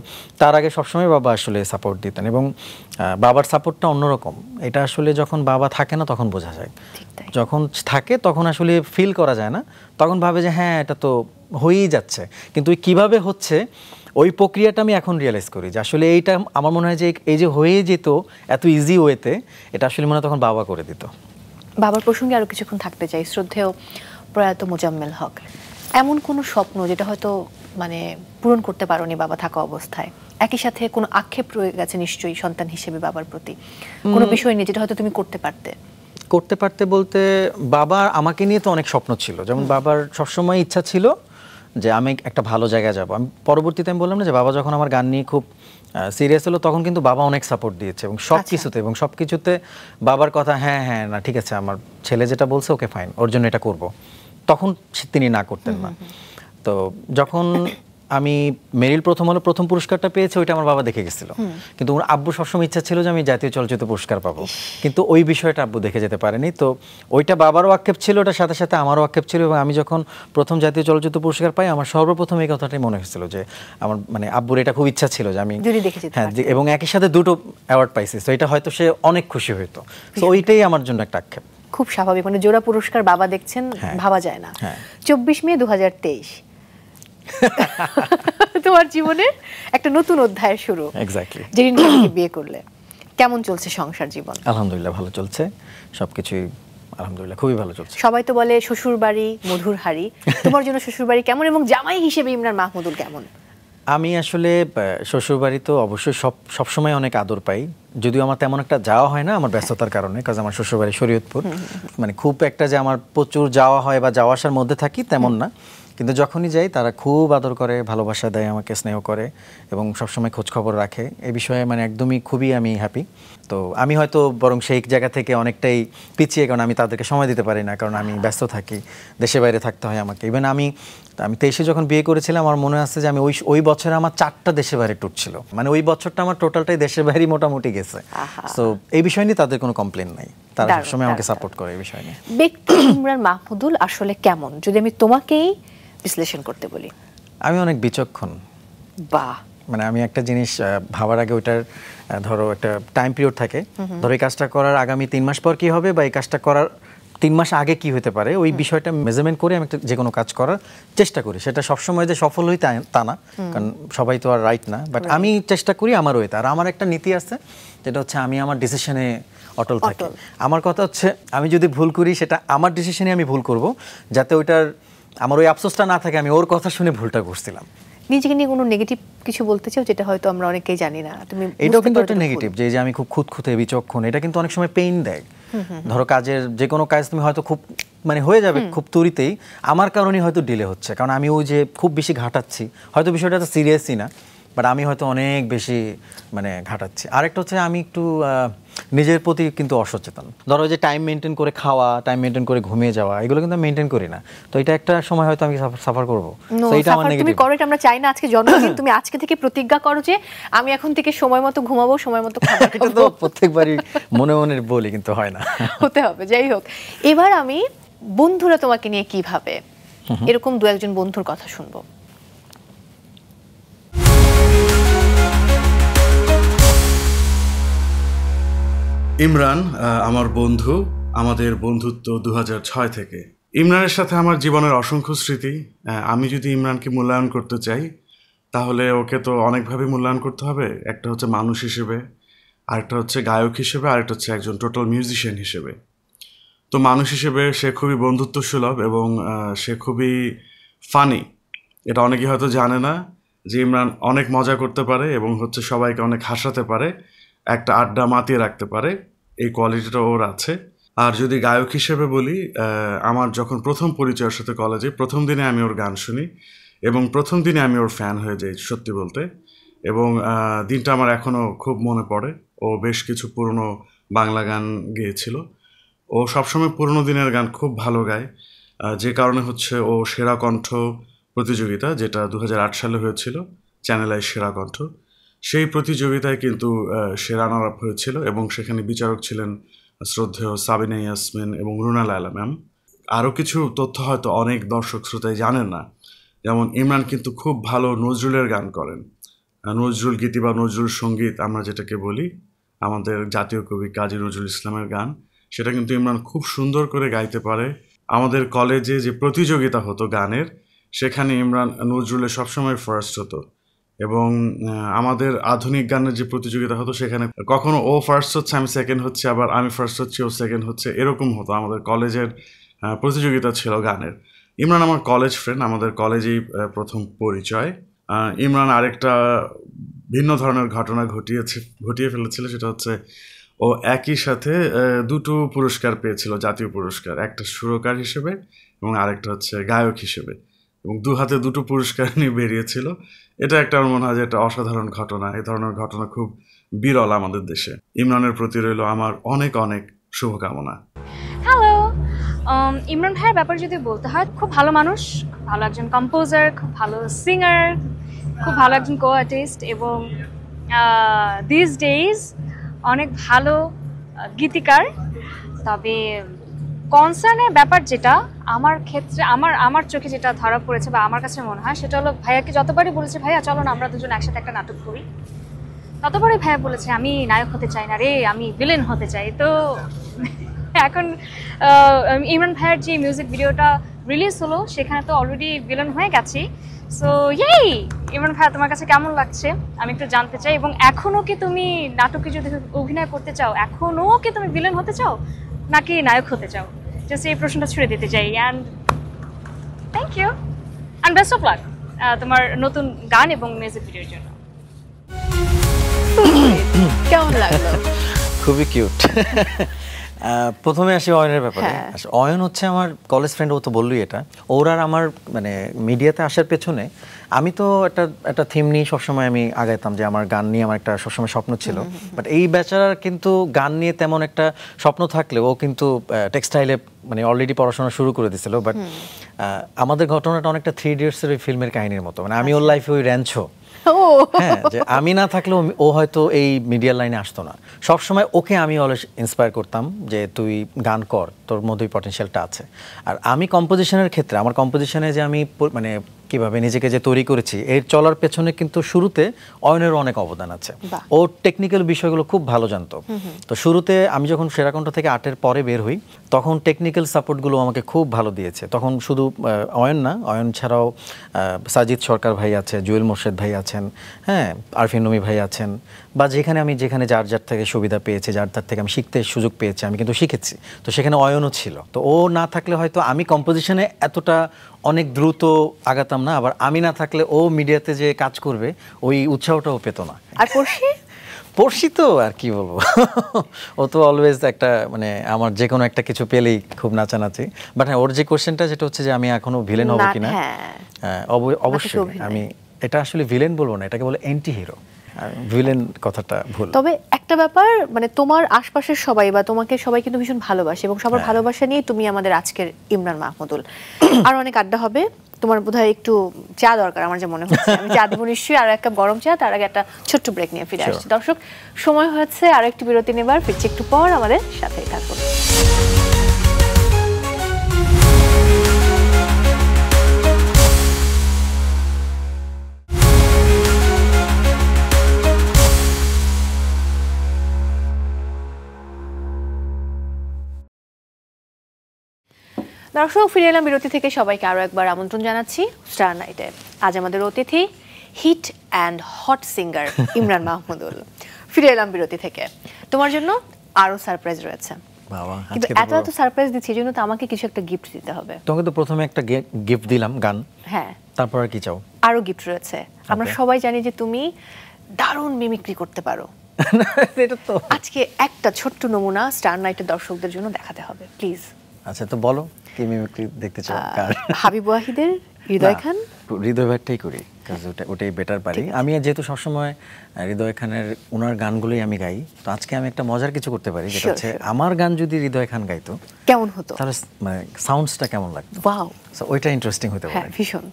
তার আগে সবসময় বাবা আসলে সাপোর্ট দিতেন। এবং বাবার সাপোর্টটা অন্যরকম, এটা আসলে যখন বাবা থাকে না তখন বোঝা যায়, যখন থাকে তখন আসলে ফিল করা যায় না, তখন ভাবে যে হ্যাঁ এটা তো হয়েই যাচ্ছে, কিন্তু কিভাবে হচ্ছে ওই প্রক্রিয়াটা আমি এখন রিয়েলাইজ করি যে আসলে এইটা আমার মনে হয় যে এই যে হয়ে যেত এত ইজি ওয়েতে, এটা আসলে মনে হয় তখন বাবা করে দিত। বাবার প্রসঙ্গে আরো কিছুক্ষণ থাকতে চাই। শ্রদ্ধেয় প্রয়াত মোজাম্মেল হক, এমন কোনো স্বপ্ন যেটা হয়তো মানে পূরণ করতে পারোনি বাবা থাকা অবস্থায়, একই সাথে কোনো আক্ষেপ রয়ে গেছে নিশ্চয়ই সন্তান হিসেবে বাবার প্রতি, কোনো বিষয় নিয়ে যেটা হয়তো তুমি করতে পারতে বলতে, বাবা আমাকে নিয়ে তো অনেক স্বপ্ন ছিল। যেমন বাবার সবসময় ইচ্ছা ছিল যে আমি একটা ভালো জায়গায় যাব। আমি পরবর্তীতে আমি বললাম না যে বাবা যখন আমার গান নিয়ে খুব সিরিয়াস হলো, তখন কিন্তু বাবা অনেক সাপোর্ট দিয়েছে এবং সব কিছুতে বাবার কথা হ্যাঁ হ্যাঁ না ঠিক আছে, আমার ছেলে যেটা বলছে ওকে ফাইন, ওর জন্য এটা করব, তখন তিনি না করতেন না। তো যখন আমি মেরিল প্রথম আলো প্রথম পুরস্কারটা পেয়েছে, ওইটা আমার বাবা দেখে গেছিল, কিন্তু ওর আব্বু সবসময় ইচ্ছা ছিল যে আমি জাতীয় চলচ্চিত্র পুরস্কার পাবো, কিন্তু ওই বিষয়টা আব্বু দেখে যেতে পারেনি। তো ওইটা বাবারও আক্ষেপ ছিল, ওটার সাথে সাথে আমারও আক্ষেপ ছিল। এবং আমি যখন প্রথম জাতীয় চলচ্চিত্র পুরস্কার পাই, আমার সর্বপ্রথম এই কথাটাই মনে হয়েছিল যে আমার মানে আব্বুর এটা খুব ইচ্ছা ছিল যে আমি, হ্যাঁ, এবং একই সাথে দুটো অ্যাওয়ার্ড পাইছি, তো এটা হয়তো সে অনেক খুশি হইতো। তো ওইটাই আমার জন্য একটা আক্ষেপ। খুব স্বাভাবিক, মানে জোড়া পুরস্কার বাবা দেখছেন, ভাবা যায় না। 24 মে 2023 তোমার জীবনে একটা নতুন অধ্যায়ের শুরু। এক্স্যাক্টলি। যেদিন তুমি বিয়ে করলে, কেমন চলছে সংসার জীবন? আলহামদুলিল্লাহ ভালো চলছে, সবকিছুই আলহামদুলিল্লাহ খুবই ভালো চলছে। সবাই তো বলে শ্বশুর বাড়ি মধুর হাড়ি, তোমার জন্য শ্বশুর বাড়ি কেমন এবং জামাই হিসেবে ইমরান মাহমুদুল কেমন? আমি আসলে শ্বশুরবাড়ি তো অবশ্যই সবসময় অনেক আদর পাই, যদিও আমার তেমন একটা যাওয়া হয় না আমার ব্যস্ততার কারণে, কারণ আমার শ্বশুরবাড়ি শরীয়তপুর, মানে খুব একটা যে আমার প্রচুর যাওয়া হয় বা যাওয়া আসার মধ্যে থাকি তেমন না, কিন্তু যখনই যাই তারা খুব আদর করে, ভালোবাসা দেয়, আমাকে স্নেহ করে এবং সবসময় খোঁজ খবর রাখে। এই বিষয়ে মানে একদমই খুবই আমি হ্যাপি। তো আমি হয়তো বরং সেই জায়গা থেকে অনেকটাই পিছিয়ে, কারণ আমি তাদেরকে সময় দিতে পারি না, কারণ আমি ব্যস্ত থাকি, দেশে বাইরে থাকতে হয় আমাকে। ইভেন আমি 23-এ যখন বিয়ে করেছিলাম, আমার মনে আছে যে আমি ওই বছরে আমার 4টা দেশে বাইরে ট্যুর ছিল, মানে ওই বছরটা আমার টোটালটাই দেশের বাইরে মোটামুটি গেছে। সো এই বিষয় নিয়ে তাদের কোনো কমপ্লেন নাই, তারা সবসময় আমাকে সাপোর্ট করে এই বিষয় নিয়ে। ব্যক্তি ইমরান মাহমুদুল আসলে কেমন, যদি আমি তোমাকেই বিশ্লেষণ করতে বলি? আমি অনেক বিচক্ষণ। বাহ। মানে আমি একটা জিনিস ভাবার আগে ওইটার ধরো একটা টাইম পিরিয়ড থাকে, ধরো এই কাজটা করার আগামী 3 মাস পর কি হবে বা এই কাজটা করার 3 মাস আগে কি হতে পারে, ওই বিষয়টা মেজারমেন্ট করে আমি যে কোনো কাজ করার চেষ্টা করি। সেটা সবসময় যে সফল হই তা না, কারণ সবাই তো আর রাইট না, বাট আমি চেষ্টা করি আমার ওইটা। আর আমার একটা নীতি আছে, যেটা হচ্ছে আমি আমার ডিসিশনে অটল থাকি। আমার কথা হচ্ছে আমি যদি ভুল করি সেটা আমার ডিসিশনে আমি ভুল করব, যাতে ওইটার আমার ওই আফসোসটা না থাকে আমি ওর কথা শুনে ভুলটা করছিলাম। নিজেকে নিয়ে কোনো নেগেটিভ কিছু বলতে চাও যেটা হয়তো আমরা অনেকেই জানি না? তুমি এটাও কিন্তু একটা নেগেটিভ, যে আমি খুব খুঁতখুঁতে বিচক্ষণ, এটা কিন্তু অনেক সময় পেইন দেয়। ধরো কাজের যে কোনো কাজ তুমি হয়তো খুব মানে হয়ে যাবে খুব তরিতেই, আমার কারণেই হয়তো ডিলে হচ্ছে, কারণ আমি ওই যে খুব বেশি ঘাটাচ্ছি, হয়তো বিষয়টা তো সিরিয়াসই না, বাট আমি হয়তো অনেক বেশি মানে ঘাটাচ্ছি। আরেকটা হচ্ছে আমি একটু নিজের প্রতি কিন্তু অসচেতন। ধরো যে টাইম মেনটেন করে খাওয়া, টাইম মেনটেন করে ঘুমিয়ে যাওয়া, এগুলো কিন্তু মেনটেন করি না, তো এটা একটা সময় হয়তো আমি সাফার করবো। এটা আমার নেগেটিভ। তুমি করো, এটা আমরা চাই না। আজকে জন্মদিন, তুমি আজকে থেকে প্রতিজ্ঞা করো যে আমি এখন থেকে সময় মতো ঘুমাবো, সময় মতো খাবো। এটা তো প্রত্যেকবারই মনে মনে বলি, কিন্তু হয় না। হতে হবে। যাই হোক, এবার আমি বন্ধুরা তোমাকে নিয়ে কি ভাবে, এরকম 2-1 বন্ধুর কথা শুনবো। ইমরান আমার বন্ধু, আমাদের বন্ধুত্ব 2006 থেকে। ইমরানের সাথে আমার জীবনের অসংখ্য স্মৃতি। আমি যদি ইমরানকে মূল্যায়ন করতে চাই, তাহলে ওকে তো অনেকভাবে মূল্যায়ন করতে হবে। একটা হচ্ছে মানুষ হিসেবে, আরেকটা হচ্ছে গায়ক হিসেবে, আরেকটা হচ্ছে একজন টোটাল মিউজিশিয়ান হিসেবে। তো মানুষ হিসেবে সে খুবই বন্ধুত্ব সুলভ এবং সে খুবই ফানি। এটা অনেকেই হয়তো জানে না যে ইমরান অনেক মজা করতে পারে এবং হচ্ছে সবাইকে অনেক হাসাতে পারে, একটা আড্ডা মাতিয়ে রাখতে পারে। এই কোয়ালিটিটা ওর আছে। আর যদি গায়ক হিসেবে বলি, আমার যখন প্রথম পরিচয়ের সাথে কলেজে, প্রথম দিনে আমি ওর গান শুনি এবং প্রথম দিনে আমি ওর ফ্যান হয়ে যাই সত্যি বলতে। এবং দিনটা আমার এখনও খুব মনে পড়ে। ও বেশ কিছু পুরনো বাংলা গান গেয়েছিল। ও সবসময় পুরনো দিনের গান খুব ভালো গায়, যে কারণে হচ্ছে ও সেরা কণ্ঠ প্রতিযোগিতা, যেটা 2008 সালে হয়েছিল, চ্যানেল আই সেরা কণ্ঠ, সেই প্রতিযোগিতায় কিন্তু সে রানার আপ হয়েছিল এবং সেখানে বিচারক ছিলেন শ্রদ্ধেয় সাবিনা ইয়াসমিন এবং রুনা লায়লা ম্যাম। আরও কিছু তথ্য হয়তো অনেক দর্শক শ্রোতাই জানেন না, যেমন ইমরান কিন্তু খুব ভালো নজরুলের গান করেন। নজরুল গীতি বা নজরুল সঙ্গীত আমরা যেটাকে বলি, আমাদের জাতীয় কবি কাজী নজরুল ইসলামের গান, সেটা কিন্তু ইমরান খুব সুন্দর করে গাইতে পারে। আমাদের কলেজে যে প্রতিযোগিতা হতো গানের, সেখানে ইমরান নজরুলে সবসময় ফার্স্ট হতো। এবং আমাদের আধুনিক গানের যে প্রতিযোগিতা হতো, সেখানে কখনো ও ফার্স্ট হচ্ছে আমি সেকেন্ড হচ্ছে, আবার আমি ফার্স্ট হচ্ছি ও সেকেন্ড হচ্ছে, এরকম হতো। আমাদের কলেজের প্রতিযোগিতা ছিল গানের। ইমরান আমার কলেজ ফ্রেন্ড, আমাদের কলেজেই প্রথম পরিচয়। ইমরান আরেকটা ভিন্ন ধরনের ঘটনা ঘটিয়ে ফেলেছিল, সেটা হচ্ছে ও একই সাথে দুটো পুরস্কার পেয়েছিল, জাতীয় পুরস্কার, একটা সুরকার হিসেবে এবং আরেকটা হচ্ছে গায়ক হিসেবে, এবং 2 হাতে 2টো পুরস্কার নিয়ে বেরিয়েছিল। এটা একটা আমার মনে হয় যে একটা অসাধারণ ঘটনা। এই ধরনের ঘটনা খুব বিরল আমাদের দেশে। ইমরানের প্রতি রইল আমার অনেক অনেক শুভকামনা। হ্যালো, ইমরান ভাইয়ের ব্যাপারে যদি বলতে হয়, খুব ভালো মানুষ, খুব ভালো একজন কম্পোজার, খুব ভালো সিঙ্গার, খুব ভালো একজন কো আর্টিস্ট এবং দিস ডেজ অনেক ভালো গীতিকার। তবে কনসার্নের ব্যাপার যেটা আমার ক্ষেত্রে আমার চোখে যেটা ধরা পড়েছে বা আমার কাছে মনে হয় সেটা হলো, ভাইয়াকে যতবারই বলেছে ভাইয়া চলো না আমরা দুজন একসাথে একটা নাটক করি, ততবারই ভাইয়া বলেছে আমি নায়ক হতে চাই না রে, আমি ভিলেন হতে চাই। তো এখন ইমরান ভাইয়ার যে মিউজিক ভিডিওটা রিলিজ হলো সেখানে তো অলরেডি ভিলেন হয়ে গেছি। সো এই ইমরান ভাইয়া তোমার কাছে কেমন লাগছে আমি একটু জানতে চাই, এবং এখনো কি তুমি নাটকে যদি অভিনয় করতে চাও, এখনো কি তুমি ভিলেন হতে চাও নাকি নায়ক হতে চাও? জাস্ট এই প্রশ্নটা ছুড়ে দিতে চাই। And thank you and best of luck তোমার নতুন গান এবং মিউজিক ভিডিওর জন্য। কেমন লাগলো? খুবই কিউট। প্রথমে আসি অয়নের ব্যাপারে। অয়ন হচ্ছে আমার কলেজ ফ্রেন্ড, ও তো বললই এটা। ওর আর আমার মানে মিডিয়াতে আসার পেছনে আমি তো একটা থিম নিয়ে সবসময় আমি আগাইতাম, যে আমার গান নিয়ে আমার একটা সবসময় স্বপ্ন ছিল। বাট এই বেচারার কিন্তু গান নিয়ে তেমন একটা স্বপ্ন থাকলেও ও কিন্তু টেক্সটাইলে মানে অলরেডি পড়াশোনা শুরু করে দিয়েছিল। বাট আমাদের ঘটনাটা অনেকটা 3 ইডিয়টসের ওই ফিল্মের কাহিনীর মতো, মানে আমি ওর লাইফে ওই র্যাঞ্চো। হ্যাঁ, যে আমি না থাকলেও ও হয়তো এই মিডিয়ার লাইনে আসতো না। সবসময় ওকে আমি অলওয়েজ ইন্সপায়ার করতাম যে তুই গান কর, তোর মধ্যেই পটেনশিয়ালটা আছে। আর আমি কম্পোজিশনের ক্ষেত্রে আমার কম্পোজিশনে যে আমি মানে কিভাবে নিজেকে যে তৈরি করেছি এর চলার পেছনে কিন্তু শুরুতে অয়নের অনেক অবদান আছে। ও টেকনিক্যাল বিষয়গুলো খুব ভালো জানতো। তো শুরুতে আমি যখন সেরাকণ্ঠ থেকে 8-এর পরে বের হই তখন টেকনিক্যাল সাপোর্টগুলো আমাকে খুব ভালো দিয়েছে। তখন শুধু অয়ন না, অয়ন ছাড়াও সাজিদ সরকার ভাই আছে, জুয়েল মোর্শেদ ভাই আছেন, হ্যাঁ আরফিন নমি ভাই আছেন, বা যেখানে যার থেকে সুবিধা পেয়েছে, যার থেকে আমি শিখতে সুযোগ পেয়েছি, আমি কিন্তু শিখেছি। তো সেখানে অয়নও ছিল। তো ও না থাকলে হয়তো আমি কম্পোজিশনে এতটা অনেক দ্রুত আগাতাম না, আবার আমি না থাকলে ও মিডিয়াতে যে কাজ করবে ওই উৎসাহটাও পেতো না। আর পড়শি তো আর কি বলবো, ও তো অলওয়েজ একটা মানে আমার যে কোনো একটা কিছু পেলেই খুব নাচানাচি। বাট হ্যাঁ, ওর যে কোশ্চেনটা যেটা হচ্ছে যে আমি এখনো ভিলেন হব কিনা, অবশ্যই আমি এটা আসলে ভিলেন বলবো না, এটাকে বলে অ্যান্টি হিরো। ভিলেন কথাটা ভুল। তবে একটা ব্যাপার, মানে তোমার আশপাশের সবাই বা তোমাকে সবাই কিন্তু ভীষণ ভালোবাসে এবং সবার ভালোবাসা নিয়ে তুমি আমাদের আজকের ইমরান মাহমুদুল। আর অনেক আড্ডা হবে। তোমার বোধহয় একটু চা দরকার আমার যে মনে হচ্ছে। আমি চা দেবো নিশ্চয়ই, আর এক কাপ গরম চা। তার আগে একটা ছোট্ট ব্রেক নিয়ে ফিরে আসছি। দর্শক, সময় হয়েছে আর একটু বিরতি নেবার, ফিরছি একটু পর। আমাদের সাথেই থাকুন। দর্শক, ফিরে এলাম বিরতি থেকে। সবাইকে আরও একবার আমন্ত্রণ জানাচ্ছি স্টার নাইটে। আজ আমাদের অতিথি hit and hot singer Imran Mahmudul. ফিরে এলাম বিরতি থেকে। তোমার জন্য আরও সারপ্রাইজ রয়েছে। কিন্তু এত সারপ্রাইজ দিচ্ছি এই জন্য তো আমাকে কিছু একটা গিফট দিতে হবে। তোমাকে তো প্রথমে একটা গিফট দিলাম, গান। হ্যাঁ, তারপর আর কি চাও? আরও গিফট রয়েছে। আমরা সবাই জানি যে তুমি দারুণ মিমিক্রি করতে পারো। এটা তো আজকে একটা ছোট্ট নমুনা স্টার নাইটের দর্শকদের জন্য দেখাতে হবে, প্লিজ। আচ্ছা, তো বলো কি মিমিক্রি দেখতে চাও? হাবিব ওয়াহিদের হৃদয় খান। হৃদয় ভাইটাই করি, কারণ ওটাই বেটার পারি। আমি যেহেতু সবসময় হৃদয় খানের ওনার গানগুলোই আমি গাই, তো আজকে আমি একটা মজার কিছু করতে পারি, যেটা হচ্ছে আমার গান যদি হৃদয় খান গাইতো কেমন হতো, তাহলে মানে সাউন্ডসটা কেমন লাগতো। ওয়াও, সো ওইটা ইন্টারেস্টিং হতে পারে। ভীষণ।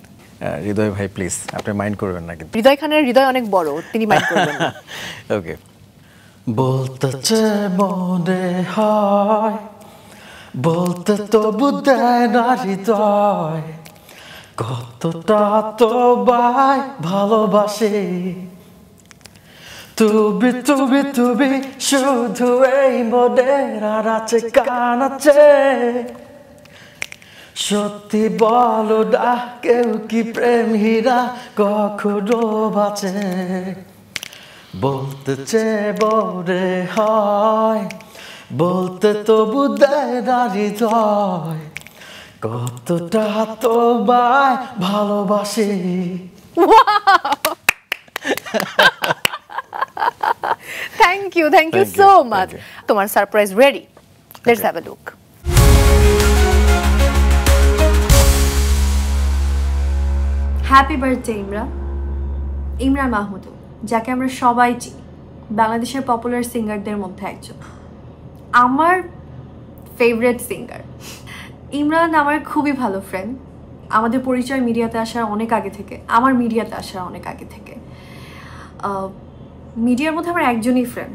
হৃদয় ভাই প্লিজ, আপনি মাইন্ড করবেন না কিন্তু। হৃদয় খানের হৃদয় অনেক বড়, তিনি মাইন্ড করবেন না। ওকে। বলতে মনে হয়, বলতে তবু দেয় না হৃদয়, কতটা তোমায় ভালোবাসি। তুমি তুমি তুমি শুধু এই মনের আর আছে কান আছে, সত্যি বলো না কেউ কি প্রেম হীরা কখনো বাঁচে। বলতে মনে হয়, বলতে তবু দেয় না হৃদয়, কতটা তোমায় ভালোবাসি। Thank you so much. তোমার surprise ready, let's have a look. Happy birthday Imran Mahmudul, যাকে আমরা সবাই চিনি, বাংলাদেশের পপুলার সিঙ্গারদের মধ্যে একজন, আমার ফেভারিট সিঙ্গার। ইমরান আমার খুবই ভালো ফ্রেন্ড, আমাদের পরিচয় মিডিয়াতে আসার অনেক আগে থেকে, আমার মিডিয়াতে আসার অনেক আগে থেকে। মিডিয়ার মধ্যে আমার একজনই ফ্রেন্ড,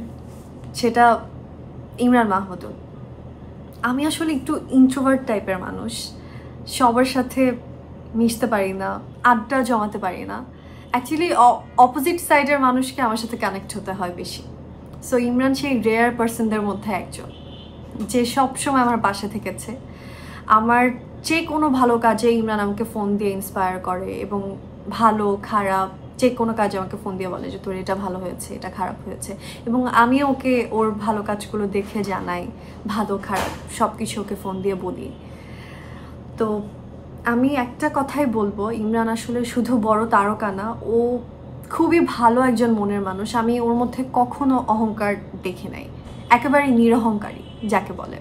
সেটা ইমরান মাহমুদুল। আমি আসলে একটু ইন্ট্রোভার্ট টাইপের মানুষ, সবার সাথে মিশতে পারি না, আড্ডা জমাতে পারি না। অ্যাকচুয়ালি অপোজিট সাইডের মানুষকে আমার সাথে কানেক্ট হতে হয় বেশি। সো ইমরান সেই রেয়ার পার্সনদের মধ্যে একজন যে সবসময় আমার পাশে থেকেছে। আমার যে কোনো ভালো কাজে ইমরান আমাকে ফোন দিয়ে ইন্সপায়ার করে, এবং ভালো খারাপ যে কোনো কাজে আমাকে ফোন দিয়ে বলে যে তোর এটা ভালো হয়েছে, এটা খারাপ হয়েছে, এবং আমি ওকে ওর ভালো কাজগুলো দেখে জানাই, ভালো খারাপ সব কিছু ওকে ফোন দিয়ে বলি। তো আমি একটা কথাই বলবো, ইমরান আসলে শুধু বড় তারকা না, ও খুবই ভালো একজন মনের মানুষ। আমি ওর মধ্যে কখনো অহংকার দেখি নাই, একেবারে নিরহংকারী যাকে বলে।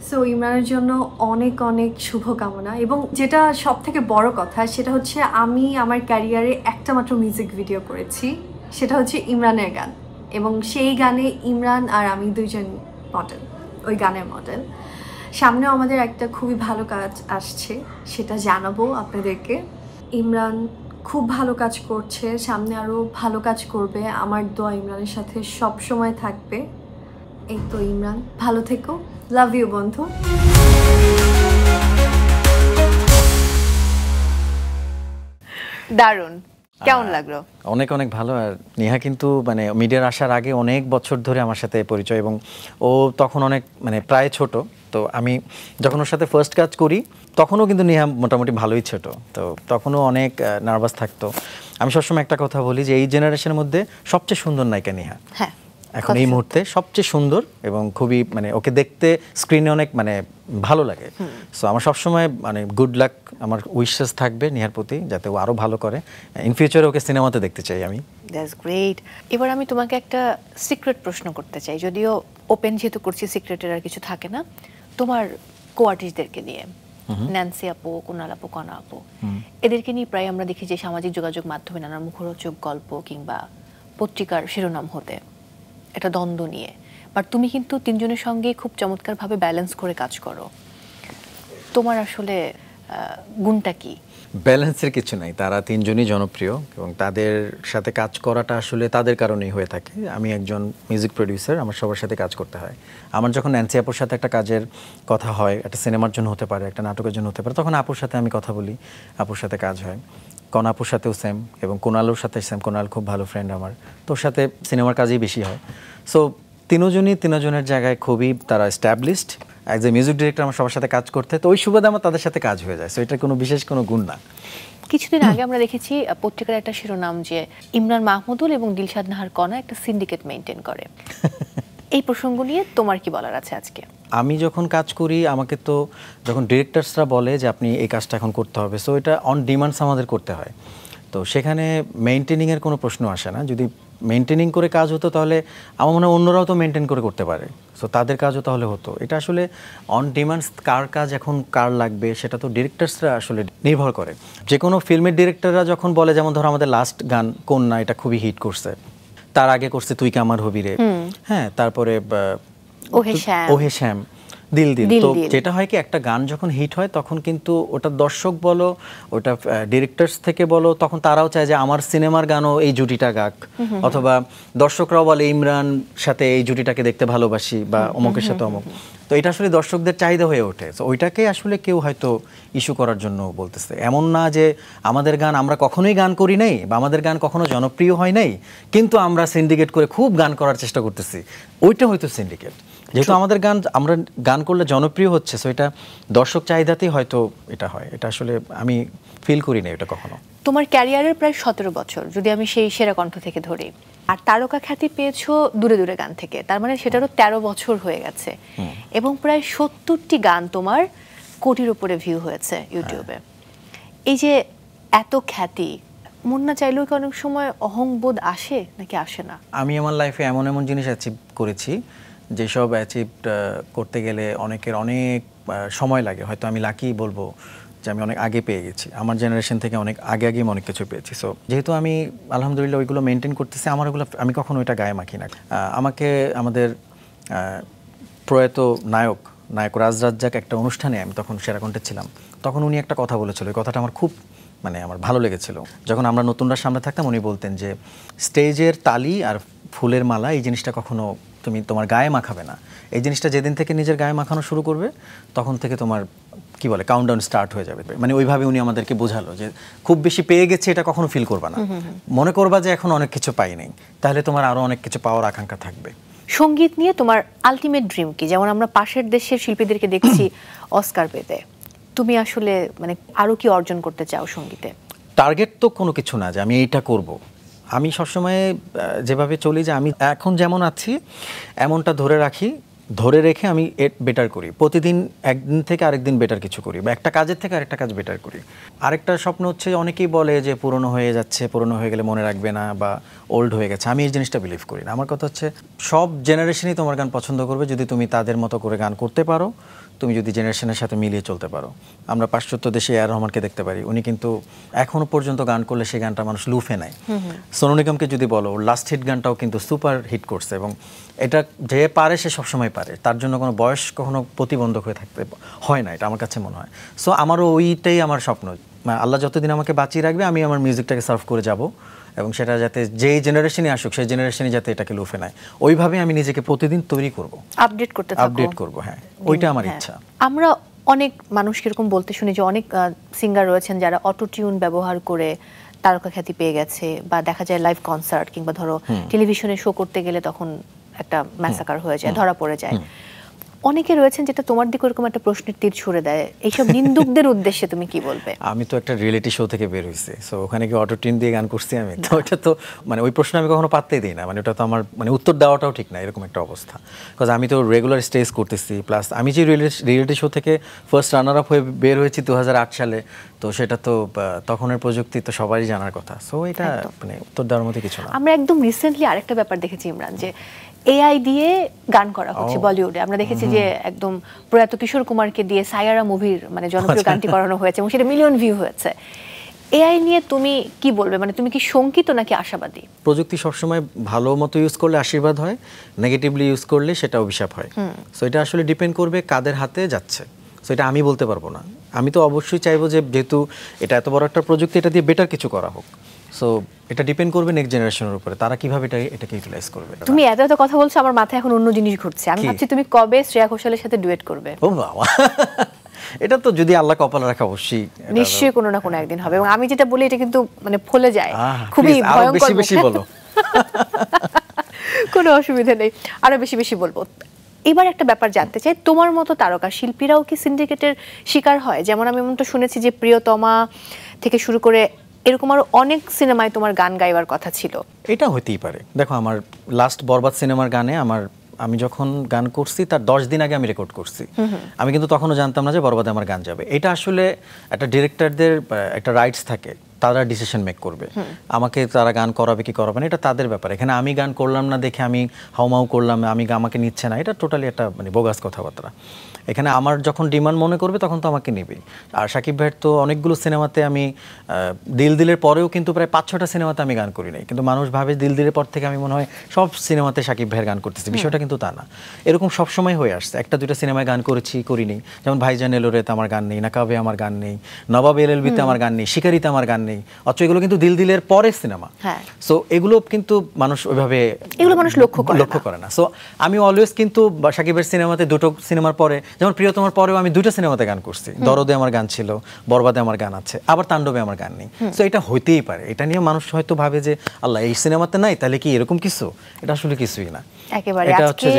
সো ইমরানের জন্য অনেক অনেক শুভকামনা। এবং যেটা সব থেকে বড় কথা সেটা হচ্ছে আমি আমার ক্যারিয়ারে একটা মাত্র মিউজিক ভিডিও করেছি, সেটা হচ্ছে ইমরানের গান, এবং সেই গানে ইমরান আর আমি দুইজন মডেল, ওই গানের মডেল। সামনেও আমাদের একটা খুবই ভালো কাজ আসছে, সেটা জানাবো আপনাদেরকে। ইমরান খুব ভালো কাজ করছে, সামনে আরও ভালো কাজ করবে। আমার দোয়া ইমরানের সাথে সব সময় থাকবে। এই তো ইমরান, ভালো থেকো, লাভ ইউ বন্ধু। দারুণ, কেমন লাগলো? অনেক অনেক ভালো। আর নেহা কিন্তু মানে মিডিয়ার আসার আগে অনেক বছর ধরে আমার সাথে পরিচয়, এবং ও তখন অনেক মানে প্রায় ছোট। তো আমি যখন ওর সাথে ফার্স্ট কাজ করি তখনও কিন্তু নেহা মোটামুটি ভালোই ছোট, তো তখনও অনেক নার্ভাস থাকতো। আমি সবসময় একটা কথা বলি যে এই জেনারেশনের মধ্যে সবচেয়ে সুন্দর নায়িকা নেহা। হ্যাঁ, এখন এই মুহূর্তে সবচেয়ে সুন্দর, এবং খুবই মানে ওকে দেখতে স্ক্রিনে অনেক মানে ভালো লাগে। সো আমার সবসময় মানে গুড লাক, আমার উইশেস থাকবে নেহার প্রতি, যাতে ও আরও ভালো করে। ইন ফিউচারে ওকে সিনেমাতে দেখতে চাই আমি। That's great. এবার আমি তোমাকে একটা সিক্রেট প্রশ্ন করতে চাই, যদিও ওপেন যেহেতু করছি সিক্রেটের আর কিছু থাকে না। তোমার কো আর্টিস্টদেরকে নিয়ে, ন্যান্সি আপু, কুনাল আপু, কনা আপু, এদেরকে নিয়ে প্রায় আমরা দেখি যে সামাজিক যোগাযোগ মাধ্যমে নানা মুখরোচক গল্প কিংবা পত্রিকার শিরোনাম হতে একটা দ্বন্দ্ব নিয়ে। বাট তুমি কিন্তু তিনজনের সঙ্গে খুব চমৎকারভাবে ব্যালেন্স করে কাজ করো। তোমার আসলে গুণটা কি? ব্যালেন্সের কিছু নাই, তারা তিনজনই জনপ্রিয়, এবং তাদের সাথে কাজ করাটা আসলে তাদের কারণেই হয়ে থাকে। আমি একজন মিউজিক প্রডিউসার, আমার সবার সাথে কাজ করতে হয়। আমার যখন ন্যান্সি আপুর সাথে একটা কাজের কথা হয়, একটা সিনেমার জন্য হতে পারে, একটা নাটকের জন্য হতে পারে, তখন আপুর সাথে আমি কথা বলি, আপুর সাথে কাজ হয়। কনা আপুর সাথেও সেম, এবং কোনালোর সাথে সেম। কোনাল খুব ভালো ফ্রেন্ড আমার, তোর সাথে সিনেমার কাজেই বেশি হয়। সো তিনজনের জায়গায় খুবই তারা established. As a music director আমার সবার সাথে কাজ করতে, তো ওই সুবাদে আমার তাদের সাথে কাজ হয়ে যায়। সো এটা কোনো বিশেষ কোনো গুণ না। কিছুদিন আগে আমরা দেখেছি পত্রিকার একটা শিরোনাম যে ইমরান মাহমুদুল এবং দিলশাদ নাহার কনা একটা সিন্ডিকেট মেনটেন করে। এই প্রসঙ্গ নিয়ে তোমার কি বলার আছে আজকে? আমি যখন কাজ করি, আমাকে তো যখন ডিরেক্টরসরা বলে যে আপনি এই কাজটা এখন করতে হবে, সো এটা অন ডিমান্ডস আমাদের করতে হয়। তো সেখানে মেইনটেনিংয়ের কোনো প্রশ্ন আসে না। যদি মেইনটেনিং করে কাজ হতো তাহলে আমার মনে হয় অন্যরাও তো মেনটেন করে করতে পারে, সো তাদের কাজও তাহলে হতো। এটা আসলে অন ডিমান্ডস, কার কাজ এখন কার লাগবে সেটা তো ডিরেক্টরসরা আসলে নির্ভর করে। যে কোনো ফিল্মের ডিরেক্টররা যখন বলে, যেমন ধরো আমাদের লাস্ট গান কন্যা, এটা খুবই হিট করছে, তার আগে করছে তুই কি আমার হবি রে, হ্যাঁ, তারপরে ওহে শ্যাম, দিল দিল। তো যেটা হয় কি, একটা গান যখন হিট হয় তখন কিন্তু ওটা দর্শক বলো, ওটা ডিরেক্টরস থেকে বলো, তখন তারাও চায় যে আমার সিনেমার গানও এই জুটিটা গাক, অথবা দর্শকরাও বলে ইমরান সাথে এই জুটিটাকে দেখতে ভালোবাসি, বা অমুকের সাথে অমুক। তো এটা আসলে দর্শকদের চাহিদা হয়ে ওঠে। তো ওইটাকে আসলে কেউ হয়তো ইস্যু করার জন্য বলতেছে। এমন না যে আমাদের গান আমরা কখনোই গান করি নাই, বা আমাদের গান কখনো জনপ্রিয় হয় নাই, কিন্তু আমরা সিন্ডিকেট করে খুব গান করার চেষ্টা করতেছি, ওইটা হয়তো সিন্ডিকেট। যেহেতু আমাদের গান, আমরা গান করলে জনপ্রিয় হচ্ছে, সো এটা দর্শক চাহিদাতেই হয়তো এটা হয়। এটা আসলে আমি ফিল করি না এটা কখনো। তোমার ক্যারিয়ারের প্রায় 17 বছর, যদি আমি সেই সেরা কণ্ঠ থেকে ধরি, আর তারকা খ্যাতি পেয়েছো দূরে দূরে গান থেকে, তার মানে সেটারও 13 বছর হয়ে গেছে, এবং প্রায় 70টি গান তোমার কোটির উপরে ভিউ হয়েছে ইউটিউবে। এই যে এত খ্যাতি, মন না চাইলেও কি অনেক সময় অহংবোধ আসে নাকি আসে না? আমি আমার লাইফে এমন এমন জিনিস অ্যাচিভ করেছি যেসব অ্যাচিভ করতে গেলে অনেকের অনেক সময় লাগে। হয়তো আমি লাকি বলবো যে আমি অনেক আগে পেয়ে গেছি, আমার জেনারেশন থেকে অনেক আগে আমি অনেক কিছু পেয়েছি। সো যেহেতু আমি আলহামদুলিল্লাহ ওইগুলো মেনটেন করতেছি, আমার ওগুলো আমি কখনো ওইটা গায়ে মাখি না। আমাকে আমাদের প্রয়াত নায়ক নায়ক রাজ রাজ্জাক একটা অনুষ্ঠানে, আমি তখন সেরা কণ্ঠে ছিলাম, তখন উনি একটা কথা বলেছিল, এই কথাটা আমার খুব আমার ভালো লেগেছিল। যখন আমরা নতুনরা সামনে থাকতাম উনি বলতেন যে স্টেজের তালি আর ফুলের মালা এই জিনিসটা কখনো তুমি তোমার গায়ে মাখাবে না। এই জিনিসটা যেদিন থেকে নিজের গায়ে মাখানো শুরু করবে তখন থেকে তোমার কি বলে কাউন্টডাউন স্টার্ট হয়ে যাবে। ওইভাবে উনি আমাদেরকে বোঝালো যে খুব বেশি পেয়ে গেছে এটা কখনো ফিল করবা না, মনে করবা যে এখন অনেক কিছু পাই নাই, তাহলে তোমার আরো অনেক কিছু পাওয়ার আকাঙ্ক্ষা থাকবে। সঙ্গীত নিয়ে তোমার আলটিমেট ড্রিম কি? যেমন আমরা পাশের দেশের শিল্পীদেরকে দেখছি অস্কার পেতে, তুমি আসলে আরো কি অর্জন করতে চাও সঙ্গীতে? টার্গেট তো কোনো কিছু না যে আমি এইটা করব। আমি সবসময় যেভাবে চলি যে আমি এখন যেমন আছি এমনটা ধরে রাখি, ধরে রেখে আমি বেটার করি, প্রতিদিন একদিন থেকে আরেকদিন বেটার কিছু করি, বা একটা কাজের থেকে আরেকটা কাজ বেটার করি। আরেকটা স্বপ্ন হচ্ছে, অনেকেই বলে যে পুরনো হয়ে যাচ্ছে, পুরনো হয়ে গেলে মনে রাখবে না বা ওল্ড হয়ে গেছে। আমি এই জিনিসটা বিলিভ করি না। আমার কথা হচ্ছে সব জেনারেশনই তোমার গান পছন্দ করবে যদি তুমি তাদের মতো করে গান করতে পারো, তুমি যদি জেনারেশনের সাথে মিলিয়ে চলতে পারো। আমরা পাশ্চাত্য দেশে এ আর রহমানকে দেখতে পারি, উনি কিন্তু এখনো পর্যন্ত গান করলে সেই গানটা মানুষ লুফে নেয়। সোনু নিগমকে যদি বলো, ওর লাস্ট হিট গানটাও কিন্তু সুপার হিট করছে, এবং এটা যে পারে সে সবসময় পারে, তার জন্য কোনো বয়স কখনো প্রতিবন্ধক হয়ে থাকতে হয় না, এটা আমার কাছে মনে হয়। সো আমারও ওইটাই আমার স্বপ্ন, আল্লাহ যতদিন আমাকে বাঁচিয়ে রাখবে আমি আমার মিউজিকটাকে সার্ভ করে যাব, এবং সেটা যাতে যেই জেনারেশনে আসুক সেই জেনারেশনে যাতে এটাকে লুফে নেয়, ওইভাবে আমি নিজেকে প্রতিদিন তৈরি করব, আপডেট করব। হ্যাঁ, ওইটা আমার ইচ্ছা। আমরা অনেক মানুষকে এরকম বলতে শুনি যে অনেক সিঙ্গার রয়েছেন যারা অটো টিউন ব্যবহার করে তারকা খ্যাতি পেয়ে গেছে, বা দেখা যায় লাইভ কনসার্ট কিংবা ধরো টেলিভিশনে শো করতে গেলে তখন একটা ম্যাসাকার হয়ে যায়, ধরা পড়ে যায়। অনেকে রয়েছেন যেটা তোমার দিকে এরকম একটা প্রশ্নের তীর ছুড়ে দেয়, এইসব নিন্দুকদের উদ্দেশ্যে তুমি কি বলবে? আমি তো একটা রিয়েলিটি শো থেকে বের হইছি, সো ওখানে কি অটো টিউন দিয়ে গান করছি আমি? তো ওটা তো ওই প্রশ্ন আমি কখনো পাত্তাই দিই না। ওটা তো আমার উত্তর দেওয়াটাও ঠিক না, এরকম একটা অবস্থা। বিকজ আমি তো রেগুলার স্টেজ করতেছি, প্লাস আমি যে রিয়েলিটি শো থেকে ফার্স্ট রানার আপ হয়ে বের হয়েছি 2008 সালে, তো সেটা তো তখনের প্রযুক্তি তো সবারই জানার কথা। সো এটা উত্তর দেওয়ার মতো কিছু না। আমরা একদম রিসেন্টলি আরেকটা ব্যাপার দেখেছি ইমরান, যে এআই দিয়ে গান করা হচ্ছে বলিউডে। আমরা দেখেছি যে একদম প্রয়াত কিশোর কুমারকে দিয়ে সায়ারা মুভির জনপ্রিয় গানটি করানো হয়েছে, এবং সেটা মিলিয়ন ভিউ হয়েছে। এআই নিয়ে তুমি কি বলবে? তুমি কি শঙ্কিত নাকি আশাবাদী? প্রযুক্তি সবসময় ভালো মতো ইউজ করলে আশীর্বাদ হয়, নেগেটিভলি ইউজ করলে সেটা অভিশাপ হয়। সো এটা আসলে ডিপেন্ড করবে কাদের হাতে যাচ্ছে, সো এটা আমি বলতে পারবো না। আমি তো অবশ্যই চাইবো যে যেহেতু এটা এত বড় একটা প্রযুক্তি, এটা দিয়ে বেটার কিছু করা হোক। সো এটা ডিপেন্ড করবে নেক্সট জেনারেশনের উপরে, তারা কিভাবে এটাকে ইউটিলাইজ করবে। তুমি এত কথা বলছো, আমার মাথায় এখন অন্য জিনিস ঘুরছে। আমি ভাবছি তুমি কবে শ্রেয়া ঘোষালের সাথে ডুয়েট করবে। ও বাবা, এটা তো যদি আল্লাহ কপালে রাখে অবশ্যই নিশ্চয়ই কোনো না কোনো একদিন হবে। এবং আমি যেটা বলি এটা কিন্তু ফলে যায়, খুবই ভয়ঙ্কর। বেশি বেশি বলো, কোনো অসুবিধা নেই, আরো বেশি বেশি বলবো। এবার একটা ব্যাপার জানতে চাই, তোমার মতো তারকা শিল্পীরাও কি সিন্ডিকেটের শিকার হয়? যেমন আমি এমনটা শুনেছি যে প্রিয়তমা থেকে শুরু করে এরকম আরো অনেক সিনেমায় তোমার গান গাইবার কথা ছিল। এটা হতেই পারে। দেখো, আমার লাস্ট বরবাদ সিনেমার গানে আমি যখন গান করছি তার 10 দিন আগে আমি রেকর্ড করছি। আমি কিন্তু তখনও জানতাম না যে বরবাদে আমার গান যাবে। এটা আসলে একটা ডিরেক্টরদের একটা রাইটস থাকে, তারা ডিসিশন মেক করবে আমাকে তারা গান করাবে কি করাবে না, এটা তাদের ব্যাপার। এখানে আমি গান করলাম না দেখে আমি হাউমাউ করলাম, আমাকে নিচ্ছে না, এটা টোটালি একটা বোগাস কথাবার্তা। এখানে আমার যখন ডিমান্ড মনে করবে তখন তো আমাকে নেবে। আর শাকিব ভাইয়ের তো অনেকগুলো সিনেমাতে আমি দিলের পরেও কিন্তু প্রায় 5-6টা সিনেমাতে আমি গান করি নাই, কিন্তু মানুষ ভাবে দিলের পর থেকে আমি মনে হয় সব সিনেমাতে শাকিব ভাইয়ের গান করতেছি। বিষয়টা কিন্তু তা না, এরকম সবসময় হয়ে আসছে। 1-2টা সিনেমায় গান করেছি, করিনি। যেমন ভাইজান এলোরেতে আমার গান নেই, নাকাবে আমার গান নেই, নবাব এলএলবিতে আমার গান নেই, শিকারিতে আমার গান নেই, অথচ এগুলো কিন্তু দিলের পরের সিনেমা। সো এগুলো কিন্তু মানুষ ওইভাবে লক্ষ্য করে না। সো আমি অলওয়েজ কিন্তু শাকিবের সিনেমাতে 2টো সিনেমার পরে, যেমন প্রিয়তমার পরেও আমি 2টা সিনেমাতে গান করছি। দরদে আমার গান ছিল, বরবাদে আমার গান আছে, আবার তাণ্ডবে আমার গান নেই। সো এটা হইতেই পারে। এটা নিয়ে মানুষ হয়তো ভাবে যে আল্লাহ এই সিনেমাতে নাই, তাহলে কি এরকম কিছু? এটা আসলে কিছুই না। একেবারে আজকে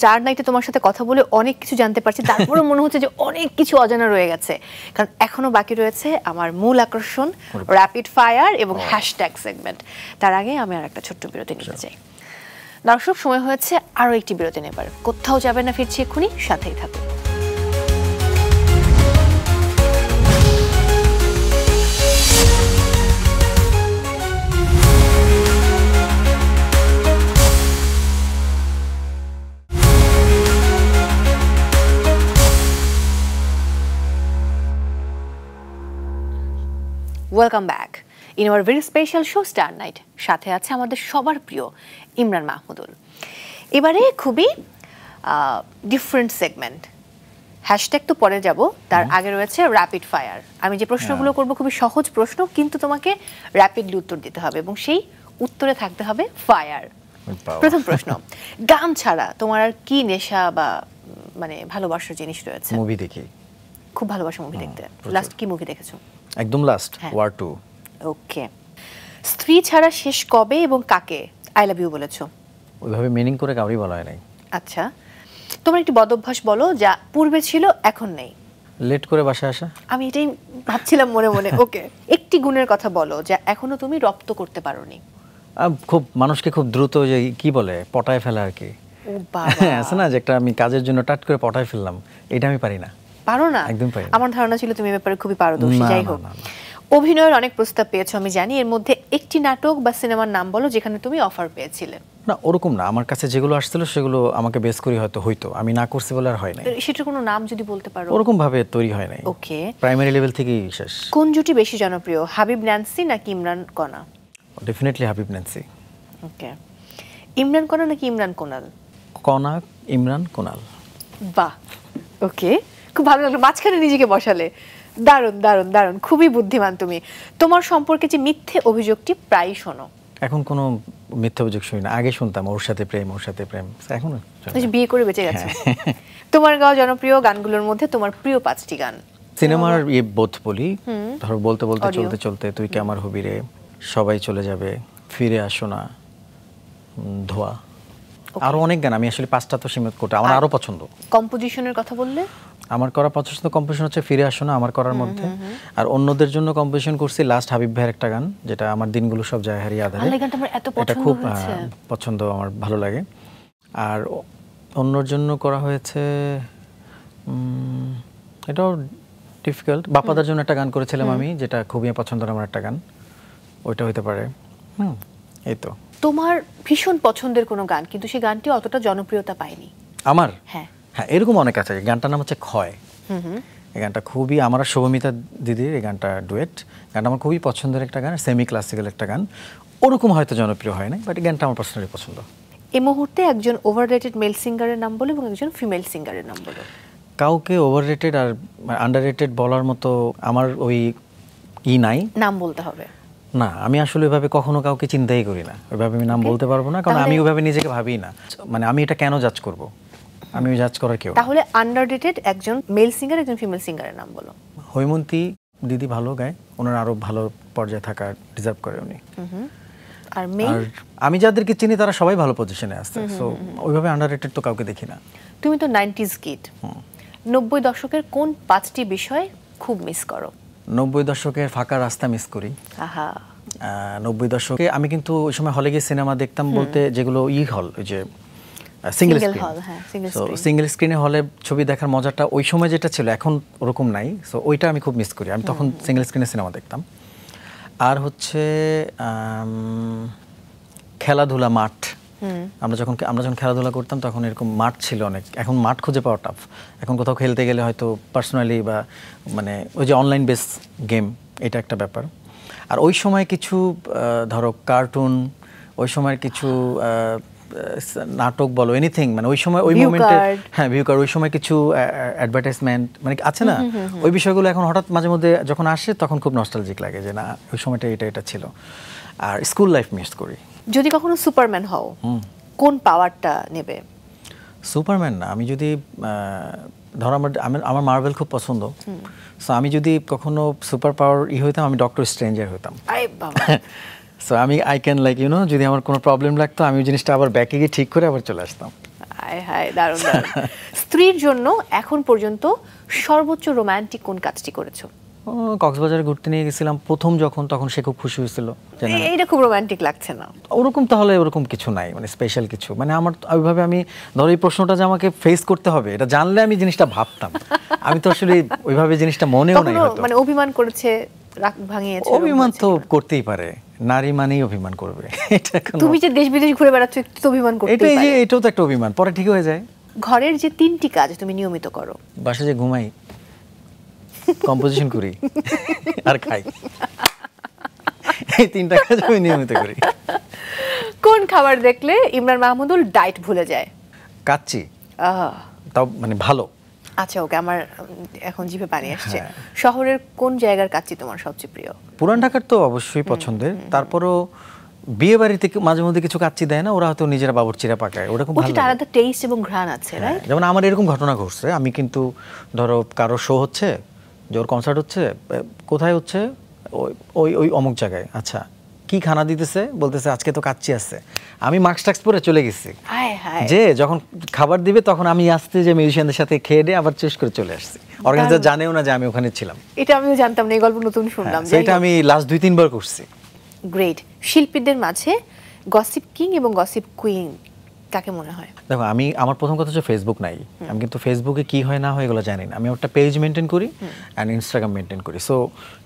চার নাইটে তোমার সাথে কথা বলে অনেক কিছু জানতে পারছি, তারপরে মনে হচ্ছে যে অনেক কিছু অজানা রয়ে গেছে, কারণ এখনো বাকি রয়েছে আমার মূল আকর্ষণ র্যাপিড ফায়ার এবং হ্যাশট্যাগ সেগমেন্ট। তার আগে আমি আর একটা ছোট্ট বিরতি নিতে চাই। দর্শক, সময় হয়েছে আরো একটি বিরতি নেবার। কোথাও যাবে না, ফিরছি এক্ষুনি, সাথেই থাকুন। Welcome back in our very special show star night. সাথে আছে আমাদের সবার প্রিয় ইমরান মাহমুদুল। এবারে খুবই ডিফারেন্ট সেগমেন্ট, হ্যাশট্যাগ তো পরে যাব, তার আগে রয়েছে র্যাপিড ফায়ার। আমি যে প্রশ্নগুলো করব খুবই সহজ প্রশ্ন, কিন্তু তোমাকে র্যাপিডলি উত্তর দিতে হবে এবং সেই উত্তরে থাকতে হবে ফায়ার। প্রথম প্রশ্ন, গান ছাড়া তোমার আর কি নেশা বা মানে ভালোবাসার জিনিস রয়েছে? মুভি দেখি, খুব ভালোবাসা মুভি দেখতে। লাস্ট কি মুভি দেখেছো? একদম লাস্ট ওয়ার 2। ওকে। স্ত্রী ছাড়া শেষ কবে এবং কাকে আই লাভ ইউ বলেছো? ওইভাবে মিনিং করে কাউরি বলা হয় নাই। আচ্ছা, তোমার একটি বদ অভ্যাস বলো যা পূর্বে ছিল এখন নেই। লেট করে বাসায় আসা। আমি এটাই ভাবছিলাম মনে মনে। ওকে। একটি গুণের কথা বলো যা এখনো তুমি রপ্ত করতে পারোনি। খুব মানুষকে খুব দ্রুত যে কি বলে পটায় ফেলা আর কি। ও বাবা, আছে না যে একটা আমি কাজের জন্য টাট করে পটায় ফেললাম, এটা আমি পারি না। পারো না? একদম পারি না। আমার ধারণা ছিল তুমি এই ব্যাপারে খুবই পারদর্শী। যাই হোক, অভিনয়ের অনেক প্রস্তাব পেয়েছো আমি জানি, এর মধ্যে একটি নাটক বা সিনেমার নাম বলো যেখানে তুমি অফার পেয়েছিলে। না ওরকম না, আমার কাছে যেগুলো আসছিল সেগুলো আমাকে বেস করে হয়তো হইতো, আমি না করছি বলে আর হয় নাই। সেটার কোনো নাম যদি বলতে পারো? ওরকম ভাবে তৈরি হয় নাই। ওকে। প্রাইমারি লেভেল থেকেই শেষ। কোন জুটি বেশি জনপ্রিয়, হাবিব ন্যান্সি নাকি ইমরান কনা? ডেফিনেটলি হাবিব ন্যান্সি। ওকে। ইমরান কনা নাকি ইমরান কোনাল? কনা, ইমরান, কোনাল। বাহ, ওকে, খুব ভালো লাগলো, মাঝখানে নিজেকে বসালে। দারুণ দারুণ দারুণ, খুবই বুদ্ধিমান তুমি। তোমার সম্পর্কে যে মিথ্যে অভিযোগটি প্রায় শোনো? এখন কোনো মিথ্যা অভিযোগ শুনি না, আগে শুনতাম ওর সাথে প্রেম, ওর সাথে প্রেম, এখন বিয়ে করে বেঁচে গেছে। তোমার গাওয়া জনপ্রিয় গানগুলোর মধ্যে তোমার প্রিয় 5টি গান? সিনেমার বোধ বলি, ধরো বলতে বলতে চলতে চলতে তুই কি আমার হবি রে, সবাই চলে যাবে, ফিরে আসো না, ধোয়া, আরো অনেক গান। আমি আসলে 5টা তো সীমিত করতে, আমার আরো পছন্দ। কম্পোজিশনের কথা বললে? আমার করা পছন্দ কম্পোজিশন হচ্ছে ফিরে আসো না আমার করার মধ্যে। আর অন্যদের জন্য কম্পোজিশন করছি লাস্ট হাবিব ভাইয়ের একটা গান, যেটা আমার দিনগুলো সব যায় হারিয়ে আধারে। এটা খুব পছন্দ, আমার ভালো লাগে। আর অন্যর জন্য করা হয়েছে, এটাও ডিফিকাল্ট, বাপ্পাদার জন্য একটা গান করেছিলাম আমি, যেটা খুবই পছন্দের আমার একটা গান, ওইটা হতে পারে। এই তো। তোমার ভীষণ পছন্দের কোনো গান কিন্তু সেই গানটি অতটা জনপ্রিয়তা পায়নি? আমার হ্যাঁ হ্যাঁ এরকম অনেক আছে। গানটার নাম হচ্ছে ক্ষয়। এই গানটা খুবই, আমার আর শুভমিতা দিদির এই গানটা ডুয়েট, গানটা আমার খুবই পছন্দের একটা গান, সেমি ক্লাসিক্যাল একটা গান, ওরকম হয়তো জনপ্রিয় হয় না, বাট এই গানটা আমার পার্সোনালি পছন্দ। এই মুহূর্তে একজন ওভাররেটেড মেল সিঙ্গারের নাম বলো এবং একজন ফিমেল সিঙ্গারের নাম বলো। কাউকে ওভাররেটেড আর আন্ডাররেটেড বলার মতো আমার ওই নাই, নাম বলতে হবে না। আমি আসলে ওইভাবে কখনো কাউকে চিন্তাই করি না, ওইভাবে আমি নাম বলতে পারবো না, কারণ আমি ওইভাবে নিজেকে ভাবি না। মানে আমি এটা কেন জাজ করব, আমি জাজ করার কেউ। তাহলে আন্ডাররেটেড একজন মেল সিঙ্গার একজন ফিমেল সিঙ্গারের নাম বলো। হৈমন্তী দিদি ভালো গায়, ওনার আরো ভালো পর্যায়ে থাকার ডিজার্ভ করে উনি। আর মেল, আমি যাদেরকে চিনি তারা সবাই ভালো পজিশনে আছে, সো ওইভাবে আন্ডাররেটেড তো কাউকে দেখি না। তুমি তো 90s কিড, 90 দশকের কোন 5টি বিষয় খুব মিস করো? 90 দশকের ফাঁকা রাস্তা মিস করি। আহা। 90 দশকে আমি কিন্তু ওই সময় হলে গিয়ে সিনেমা দেখতাম, বলতে যেগুলো হল, ওই যে সিঙ্গেল সিঙ্গেল স্ক্রিনে হলে ছবি দেখার মজাটা ওই সময় যেটা ছিল এখন ওরকম নাই, সো ওইটা আমি খুব মিস করি। আমি তখন সিঙ্গেল স্ক্রিনে সিনেমা দেখতাম। আর হচ্ছে খেলাধুলা, মাঠ। আমরা যখন খেলাধুলা করতাম তখন এরকম মাঠ ছিল অনেক, এখন মাঠ খুঁজে পাওয়া টাফ। এখন কোথাও খেলতে গেলে হয়তো পার্সোনালি বা মানে ওই যে অনলাইন বেস গেম, এটা একটা ব্যাপার। আর ওই সময় কিছু ধরো কার্টুন, ওই সময়ের কিছু নাটক বলো, এনিথিং, মানে ওই সময় ওই মোমেন্টে, হ্যাঁ ভিউ কার্ড, ওই সময় কিছু অ্যাডভার্টাইজমেন্ট মানে আছে না, ওই বিষয়গুলো এখন হঠাৎ মাঝে মধ্যে যখন আসে তখন খুব নস্টালজিক লাগে যে না ওই সময়টা এটা ছিল। আর স্কুল লাইফ মিস করি। যদি কখনো সুপারম্যান হও কোন পাওয়ারটা নেবে? সুপারম্যান না, আমি যদি ধরো আমার মার্ভেল খুব পছন্দ, সো আমি যদি কখনো সুপার পাওয়ার হইতাম আমি ডক্টর স্ট্রেঞ্জার হইতাম। সো আমি আই ক্যান লাইক যদি আমার কোনো প্রবলেম লাগতো আমি ওই জিনিসটা আবার ব্যাকে গিয়ে ঠিক করে আবার চলে আসতাম। হায় দারুণ দারুণ। স্ত্রীর জন্য এখন পর্যন্ত সর্বোচ্চ রোমান্টিক কোন কাজটি করেছো? কক্সবাজারে ঘুরতে নিয়ে গেছিলাম প্রথম যখন, তখন সে খুব খুশি হয়েছিল। এইটা খুব রোমান্টিক লাগছে না? ওরকম তাহলে ওরকম কিছু নাই, মানে স্পেশাল কিছু, মানে আমার ওইভাবে আমি ধরো এই প্রশ্নটা যে আমাকে ফেস করতে হবে এটা জানলে আমি জিনিসটা ভাবতাম, আমি তো আসলে ওইভাবে জিনিসটা মনেও নাই। মানে অভিমান করেছে, রাগ ভাঙিয়েছে? অভিমান তো করতেই পারে, নারী মানেই অভিমান করবে। এটা তুমি যে দেশ বিদেশ ঘুরে বেড়াচ্ছ একটু অভিমান করতেই পারে। এটাও তো একটা অভিমান, পরে ঠিক হয়ে যায়। ঘরের যে 3টি কাজ তুমি নিয়মিত করো? বাসায় যে ঘুমাই, কম্পোজিশন করি আর খাই, এই 3টা কাজ আমি নিয়মিত করি। কোন খাবার দেখলে ইমরান মাহমুদুল ডায়েট ভুলে যায়? কাচ্চি, তাও মানে ভালো। আচ্ছা ওকে, আমার এখন জিভে পানি আসছে। শহরের কোন জায়গার কাচ্চি তোমার সবচেয়ে প্রিয়? পুরান ঢাকার তো অবশ্যই পছন্দের, তারপরও বিয়ে বাড়িতে মাঝে মধ্যে কিছু কাচ্চি দেয় না, ওরা হয়তো নিজেরা বাবুর্চিরা পাকায়, ওটা খুব ভালো লাগে। আলাদা টেস্ট এবং ঘ্রাণ আছে, রাইট? যেমন আমার এরকম ঘটনা ঘটছে, আমি কিন্তু ধরো কারো শো হচ্ছে, জোর কনসার্ট হচ্ছে, কোথায় হচ্ছে, ওই ওই অমুক জায়গায়, আচ্ছা কি খানা দিতেছে, বলতেছে আজকে তো কাচ্চি আছে, আমি মাস্ক টাক্স পরে চলে গেছি, যে যখন খাবার দিবে তখন আমি আসতে যে মিউজিশিয়ানদের সাথে খেয়ে দিয়ে আবার চেস করে চলে আসছি, অর্গানাইজার জানেও না যে আমি ওখানে ছিলাম। এটা আমিও জানতাম না, এই গল্প নতুন শুনলাম। সেটা আমি লাস্ট 2-3 বার করছি। গ্রেট। শিল্পীদের মাঝে গসিপ কিং এবং গসিপ কুইন কাকে মনে হয়? দেখো আমি, আমার প্রথম কথা হচ্ছে ফেসবুক নাই, আমি কিন্তু ফেসবুকে কি হয় না হয় এগুলো জানি না, আমি একটা পেজ মেনটেন করি অ্যান্ড ইনস্টাগ্রাম মেনটেন করি। সো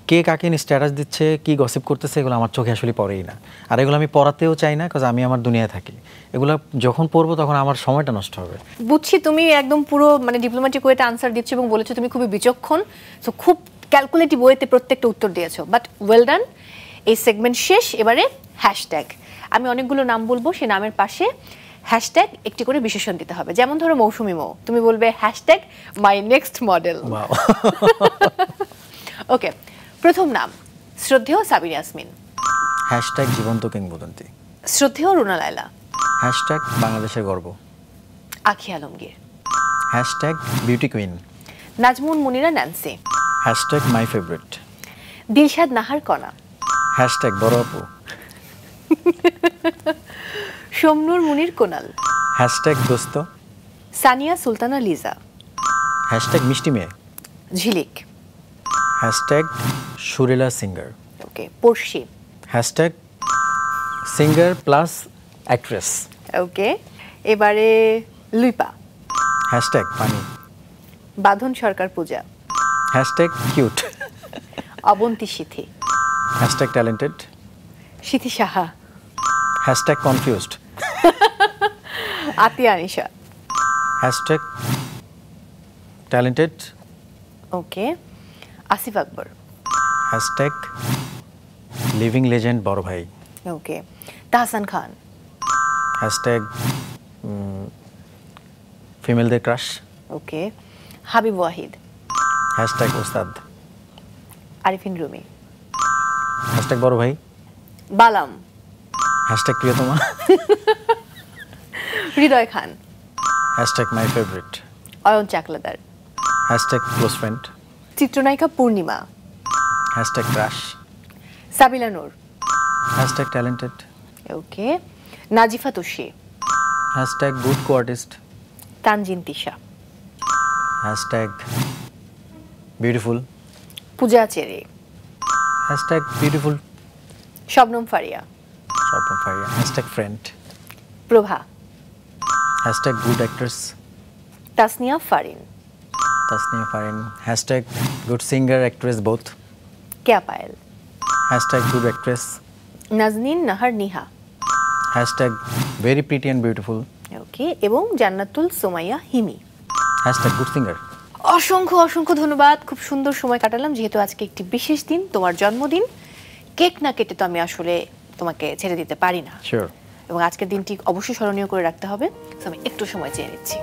কে কাকে স্ট্যাটাস দিচ্ছে, কি গসিপ করতেছে, এগুলো আমার চোখে আসলে পড়েই না, আর এগুলো আমি পড়াতেও চাই না, কারণ আমি আমার দুনিয়ায় থাকি, এগুলো যখন পড়বো তখন আমার সময়টা নষ্ট হবে। বুঝছি, তুমি একদম পুরো মানে ডিপ্লোম্যাটিক ওয়েতে আনসার দিচ্ছ এবং বলেছো তুমি খুবই বিচক্ষণ, সো খুব ক্যালকুলেটিভ ওয়েতে প্রত্যেকটা উত্তর দিয়েছো, বাট ওয়েল ডান। এই সেগমেন্ট শেষ, এবারে হ্যাশট্যাগ। আমি অনেকগুলো নাম বলবো, সেই নামের পাশে হ্যাশট্যাগ একটি করে বিশেষণ দিতে হবে। যেমন ধরো মৌসুমী মৌ, তুমি বলবে হ্যাশট্যাগ মাই নেক্সট মডেল। ওকে, প্রথম নাম শ্রদ্ধেয় সাবিনা ইয়াসমিন, হ্যাশট্যাগ জীবন্ত কিংবদন্তি। শ্রদ্ধেয় রুনা লায়লা, হ্যাশট্যাগ বাংলাদেশের গর্ব। Akhi Alamgir, hashtag beauty queen. Nazmun Munira Nancy, hashtag my favourite. Dilshad Nahar Kona, hashtag বড় আপু। সোমনুর মুনির কোনাল, হ্যাশট্যাগ দোস্ত। সানিয়া সুলতানা লিজা, হ্যাশট্যাগ মিষ্টি মেয়ে। ঝিলিক, হ্যাশট্যাগ সুরেলা singer. Okay, Porshi, hashtag singer plus actress. Okay, এবারে লুইপা, হ্যাশট্যাগ পানি। Badhon Sarkar Puja, hashtag cute. Abonti Sithi, hashtag talented. Sithi Saha, hashtag confused. Atiya Anisha, hashtag talented. Okay, Asif Akbar, hashtag living legend বড় ভাই। ওকে, তাহসান খান, হ্যাশট্যাগ ফিমেলদের crush. Okay, Habib Wahid, hashtag ওস্তাদ। আরিফিন রুমি, হ্যাশট্যাগ বড় ভাই। বালাম, হ্যাশট্যাগ প্রিয়তমা। Hridoy Khan, hashtag my favourite. Ayon Chakladar, hashtag close friend. চিত্রনায়িকা Purnima, hashtag crush. Sabila Nur, hashtag talented. Okay, Nazifa Tushi, hashtag good co artist. Tanjin Tisha, hashtag beautiful. Puja Cherry, hashtag beautiful. Shabnam Faria, Shabnam Faria. Hashtag friend. Prova, hashtag good actress. Tasnia Farin, Tasnia Farin. Hashtag good singer actress both. Keya Payel, hashtag good actress. Nazneen Nahar Niha, hashtag very pretty and beautiful. Okay, এবং Jannatul Somaiya Himi, hashtag good singer. অসংখ্য অসংখ্য ধন্যবাদ, খুব সুন্দর সময় কাটালাম। যেহেতু আজকে একটি বিশেষ দিন, তোমার জন্মদিন, কেক না কেটে তো আমি আসলে তোমাকে ছেড়ে দিতে পারি না, শিওর, এবং আজকের দিনটি অবশ্যই স্মরণীয় করে রাখতে হবে। তো আমি একটু সময় চেয়ে নিচ্ছি।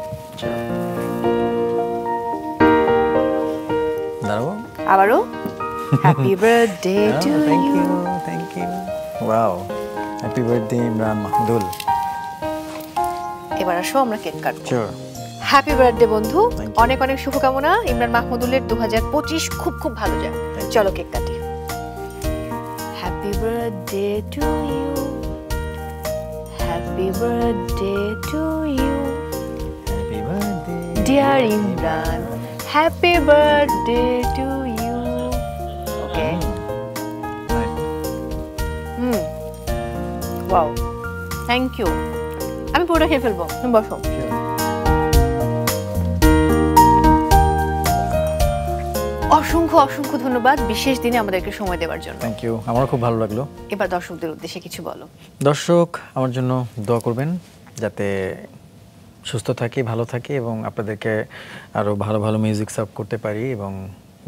দাঁড়াবো আবারও happy birthday to you. Thank you. Wow, happy birthday Imran Mahmudul. এবার আসো আমরা কেক কাটবো। শিওর। হ্যাপি বার্থডে বন্ধু, অনেক অনেক শুভকামনা। ইমরান মাহমুদুলের 2025 খুব খুব ভালো যাক। চলো কেক কাটি। Happy birthday to you, happy birthday to you, happy birthday dear Imran, happy birthday to you. Okay, wow, thank you. আমি পুরোটা খেয়ে ফেলবো, তুমি বসো। অসংখ্য অসংখ্য ধন্যবাদ বিশেষ দিনে আমাদেরকে সময় দেওয়ার জন্য। থ্যাংক ইউ, আমারও খুব ভালো লাগলো। এবার দর্শকদের উদ্দেশ্যে কিছু বলো। দর্শক আমার জন্য দোয়া করবেন যাতে সুস্থ থাকি, ভালো থাকি, এবং আপনাদেরকে আরও ভালো ভালো মিউজিক সার্ভ করতে পারি এবং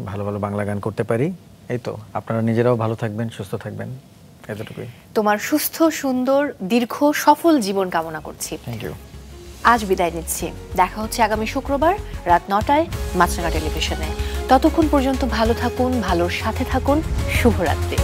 ভালো ভালো বাংলা গান করতে পারি। এই তো, আপনারা নিজেরাও ভালো থাকবেন, সুস্থ থাকবেন, এতটুকুই। তোমার সুস্থ, সুন্দর, দীর্ঘ, সফল জীবন কামনা করছি। Thank you. আজ বিদায় নিচ্ছি। দেখা হচ্ছে আগামী শুক্রবার রাত 9টায় মাছরাঙা টেলিভিশনে। ততক্ষণ পর্যন্ত ভালো থাকুন, ভালোর সাথে থাকুন। শুভরাত্রি।